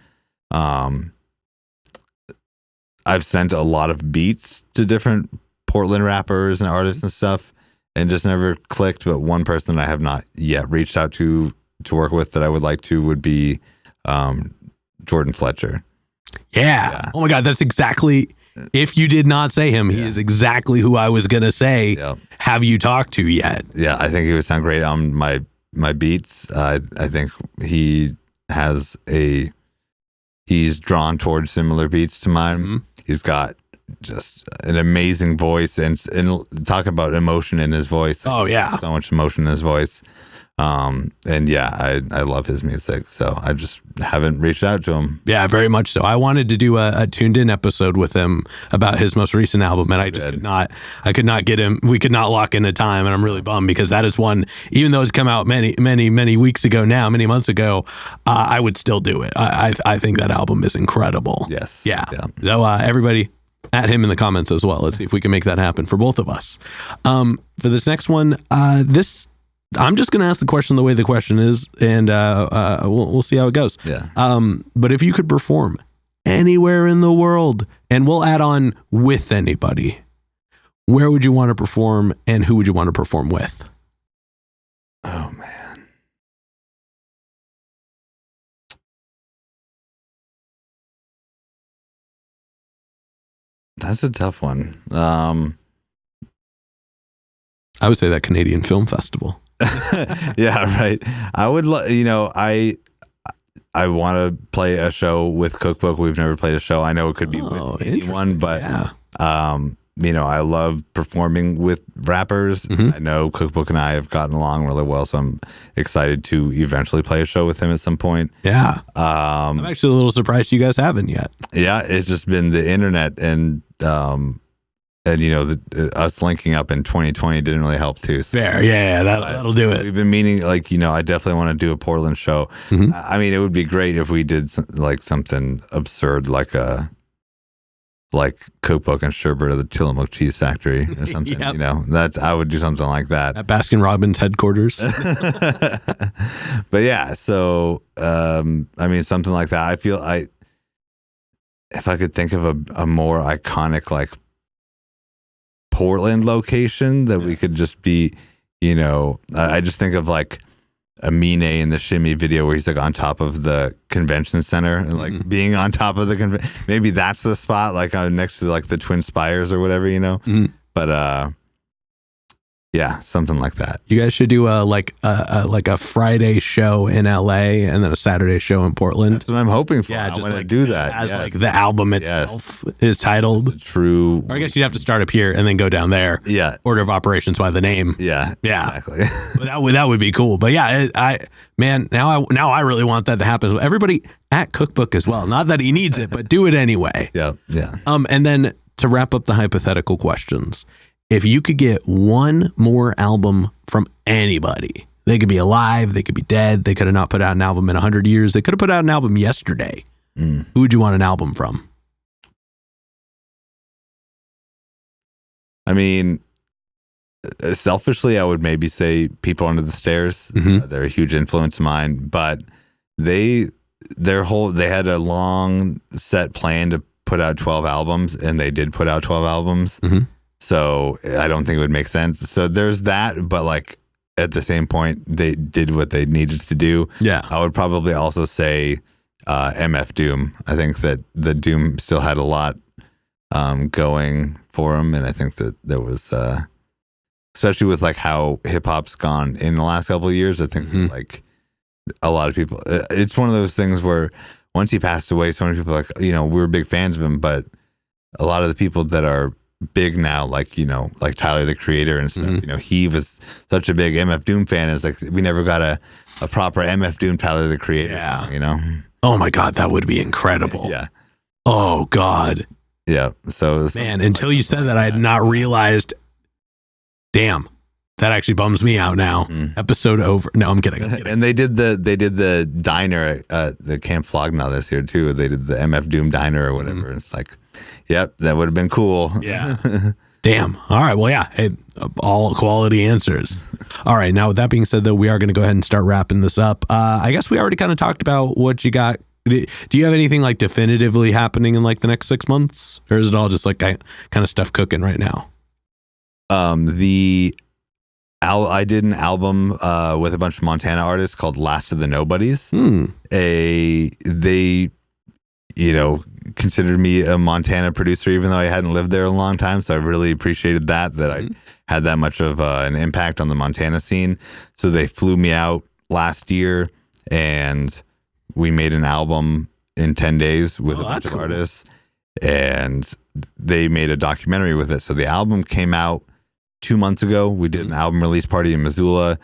Speaker 2: I've sent a lot of beats to different Portland rappers and artists and stuff, and just never clicked. But one person I have not yet reached out to work with that I would like to would be Jordan Fletcher.
Speaker 3: Yeah. Oh my God, that's exactly. If you did not say him, he is exactly who I was gonna say. Have you talked to yet?
Speaker 2: Yeah, I think he would sound great on my beats. I think he has he's drawn towards similar beats to mine. He's got just an amazing voice, and talk about emotion in his voice.
Speaker 3: Oh yeah,
Speaker 2: so much emotion in his voice. And yeah, I love his music, so I just haven't reached out to him.
Speaker 3: Yeah, very much so. I wanted to do a tuned in episode with him about his most recent album, and I just could not get him. We could not lock in a time, and I'm really bummed, because that is one, even though it's come out many weeks ago now, many months ago, I would still do it. I think that album is incredible.
Speaker 2: Yes.
Speaker 3: Yeah. So everybody at him in the comments as well. Let's see if we can make that happen for both of us. For this next one, I'm just going to ask the question the way the question is, and we'll see how it goes.
Speaker 2: Yeah.
Speaker 3: But if you could perform anywhere in the world, and we'll add on with anybody, where would you want to perform, and who would you want to perform with?
Speaker 2: Oh, man. That's a tough one.
Speaker 3: I would say that Canadian Film Festival.
Speaker 2: Yeah, right. I would, I want to play a show with Cookbook. We've never played a show. I know it could be with anyone, but I love performing with rappers. I know Cookbook and I have gotten along really well, so I'm excited to eventually play a show with him at some point.
Speaker 3: Yeah. I'm actually a little surprised you guys haven't yet.
Speaker 2: Yeah, it's just been the internet and us linking up in 2020 didn't really help too. So.
Speaker 3: Fair, yeah, that'll do it.
Speaker 2: We've been meaning, I definitely want to do a Portland show. I mean, it would be great if we did something absurd like Cookbook and Surebert of the Tillamook Cheese Factory or something. I would do something like that
Speaker 3: at Baskin Robbins headquarters.
Speaker 2: But yeah, so something like that. I feel if I could think of a more iconic Portland location that we could just be, I just think of a Mine in the Shimmy video where he's on top of the convention center and being on top of the maybe that's the spot next to the Twin Spires or whatever, but yeah, something like that.
Speaker 3: You guys should do a Friday show in LA and then a Saturday show in Portland.
Speaker 2: That's what I'm hoping for.
Speaker 3: Yeah,
Speaker 2: I
Speaker 3: just
Speaker 2: want to do that.
Speaker 3: As the album itself is titled.
Speaker 2: True.
Speaker 3: Or I guess you'd have to start up here and then go down there.
Speaker 2: Yeah.
Speaker 3: Order of operations by the name.
Speaker 2: Yeah.
Speaker 3: Exactly. But that would be cool. But yeah, now I really want that to happen. Everybody at Cookbook as well. Not that he needs it, but do it anyway.
Speaker 2: Yeah. Yeah.
Speaker 3: And then to wrap up the hypothetical questions. If you could get one more album from anybody, they could be alive, they could be dead, they could have not put out an album in 100 years, they could have put out an album yesterday. Who would you want an album from? I mean,
Speaker 2: selfishly, I would maybe say People Under the Stairs. They're a huge influence of mine, but they had a long set plan to put out 12 albums, and they did put out 12 albums. So I don't think it would make sense. So there's that, but at the same point, they did what they needed to do.
Speaker 3: Yeah.
Speaker 2: I would probably also say MF Doom. I think that the Doom still had a lot going for him, and I think that there was, especially with how hip hop's gone in the last couple of years, I think that, a lot of people, it's one of those things where once he passed away, so many people we were big fans of him, but a lot of the people that are big now, like Tyler the Creator and stuff, he was such a big MF Doom fan. It's we never got a proper MF Doom Tyler the Creator song,
Speaker 3: Oh my God, that would be incredible.
Speaker 2: Yeah.
Speaker 3: Oh God.
Speaker 2: Yeah. So
Speaker 3: man, until you said that, I had not realized. Damn, that actually bums me out now. Episode over. No, I'm kidding.
Speaker 2: And they did the diner at the Camp Flogna this year too. They did the MF Doom diner or whatever. It's yep, that would have been cool.
Speaker 3: Yeah. Damn. All right. Well, yeah. Hey, all quality answers. All right. Now, with that being said, though, we are going to go ahead and start wrapping this up. I guess we already kind of talked about what you got. Do you have anything definitively happening in the next 6 months, or is it all just kind of stuff cooking right now?
Speaker 2: I did an album with a bunch of Montana artists called Last of the Nobodies. They considered me a Montana producer, even though I hadn't lived there a long time. So I really appreciated that I had that much of an impact on the Montana scene. So they flew me out last year, and we made an album in 10 days with a bunch of artists, and they made a documentary with it. So the album came out 2 months ago. We did an album release party in Missoula,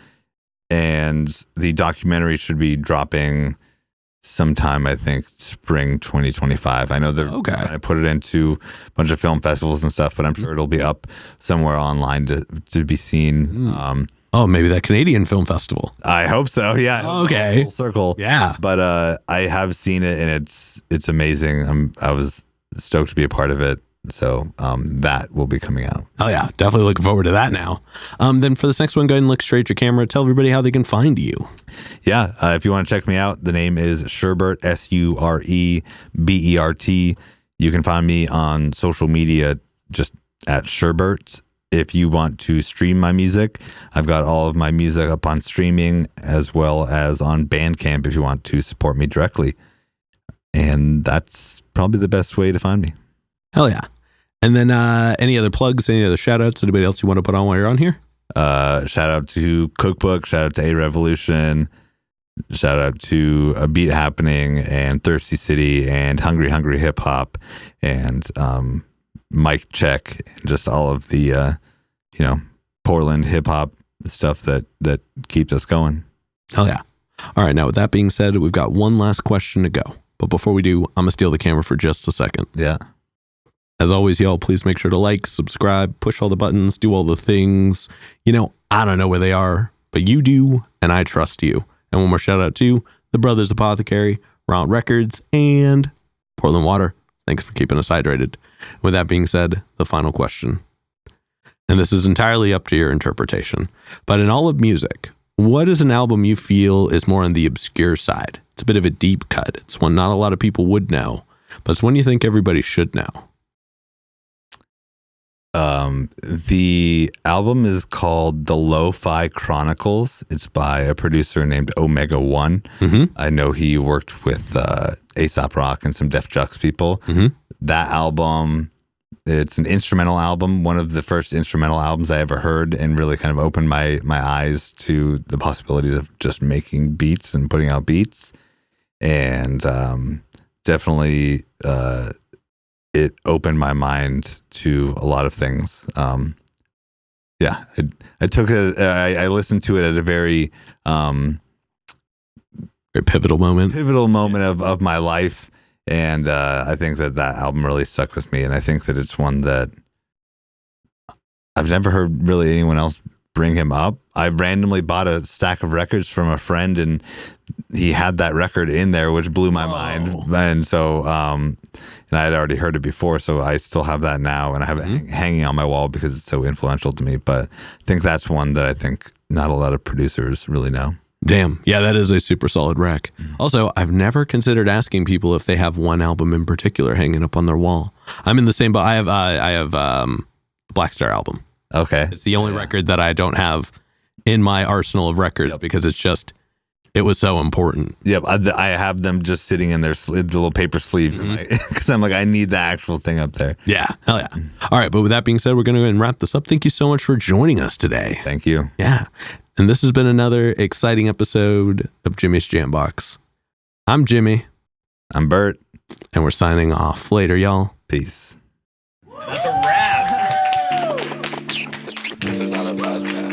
Speaker 2: and the documentary should be dropping sometime, I think, spring 2025. I know they're going to put it into a bunch of film festivals and stuff, but I'm sure it'll be up somewhere online to be seen.
Speaker 3: Maybe that Canadian Film Festival.
Speaker 2: I hope so. Yeah.
Speaker 3: Okay.
Speaker 2: Full circle.
Speaker 3: Yeah.
Speaker 2: But I have seen it, and it's amazing. I was stoked to be a part of it. So that will be coming out.
Speaker 3: Oh yeah, definitely looking forward to that now. Then for this next one, go ahead and look straight at your camera. Tell everybody how they can find you.
Speaker 2: Yeah, if you want to check me out, the name is Surebert, Surebert. You can find me on social media just at Surebert. If you want to stream my music, I've got all of my music up on streaming as well as on Bandcamp if you want to support me directly. And that's probably the best way to find me.
Speaker 3: Hell yeah. And then any other plugs, any other shout outs, anybody else you want to put on while you're on here?
Speaker 2: Shout out to Cookbook. Shout out to A Revolution. Shout out to A Beat Happening and Thirsty City and Hungry Hungry Hip Hop and Mic Check and just all of the Portland hip hop stuff that keeps us going.
Speaker 3: Hell yeah. All right, now with that being said, we've got one last question to go. But before we do, I'm going to steal the camera for just a second.
Speaker 2: Yeah.
Speaker 3: As always, y'all, please make sure to like, subscribe, push all the buttons, do all the things. I don't know where they are, but you do, and I trust you. And one more shout out to the Brothers Apothecary, Round Records, and Portland Water. Thanks for keeping us hydrated. With that being said, the final question. And this is entirely up to your interpretation. But in all of music, what is an album you feel is more on the obscure side? It's a bit of a deep cut. It's one not a lot of people would know, but it's one you think everybody should know.
Speaker 2: The album is called The Lo-Fi Chronicles. It's by a producer named Omega One.
Speaker 3: Mm-hmm.
Speaker 2: I know he worked with A$AP Rock and some Def Jux people.
Speaker 3: Mm-hmm.
Speaker 2: That album, it's an instrumental album, one of the first instrumental albums I ever heard, and really kind of opened my eyes to the possibilities of just making beats and putting out beats. And definitely it opened my mind to a lot of things. I took it. I listened to it at a very
Speaker 3: pivotal moment
Speaker 2: of my life, and I think that album really stuck with me. And I think that it's one that I've never heard really anyone else bring him up. I randomly bought a stack of records from a friend, and he had that record in there, which blew my mind. And so, and I had already heard it before, so I still have that now, and I have it hanging on my wall because it's so influential to me. But I think that's one that I think not a lot of producers really know.
Speaker 3: Damn. Yeah, that is a super solid rec. Also, I've never considered asking people if they have one album in particular hanging up on their wall. I'm in the same boat. I have Black Star album.
Speaker 2: Okay.
Speaker 3: It's the only record that I don't have in my arsenal of records because it was so important.
Speaker 2: Yep. I have them just sitting in their the little paper sleeves because I'm like, I need the actual thing up there.
Speaker 3: Yeah. Hell yeah. All right. But with that being said, we're going to go ahead and wrap this up. Thank you so much for joining us today.
Speaker 2: Thank you.
Speaker 3: Yeah. And this has been another exciting episode of Jimmy's Jambox. I'm Jimmy.
Speaker 2: I'm Bert.
Speaker 3: And we're signing off. Later, y'all.
Speaker 2: Peace.
Speaker 4: That's a wrap. This is not a podcast.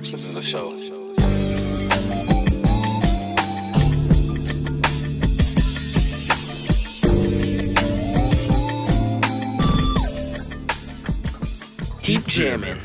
Speaker 4: This is a show.
Speaker 5: Keep jamming.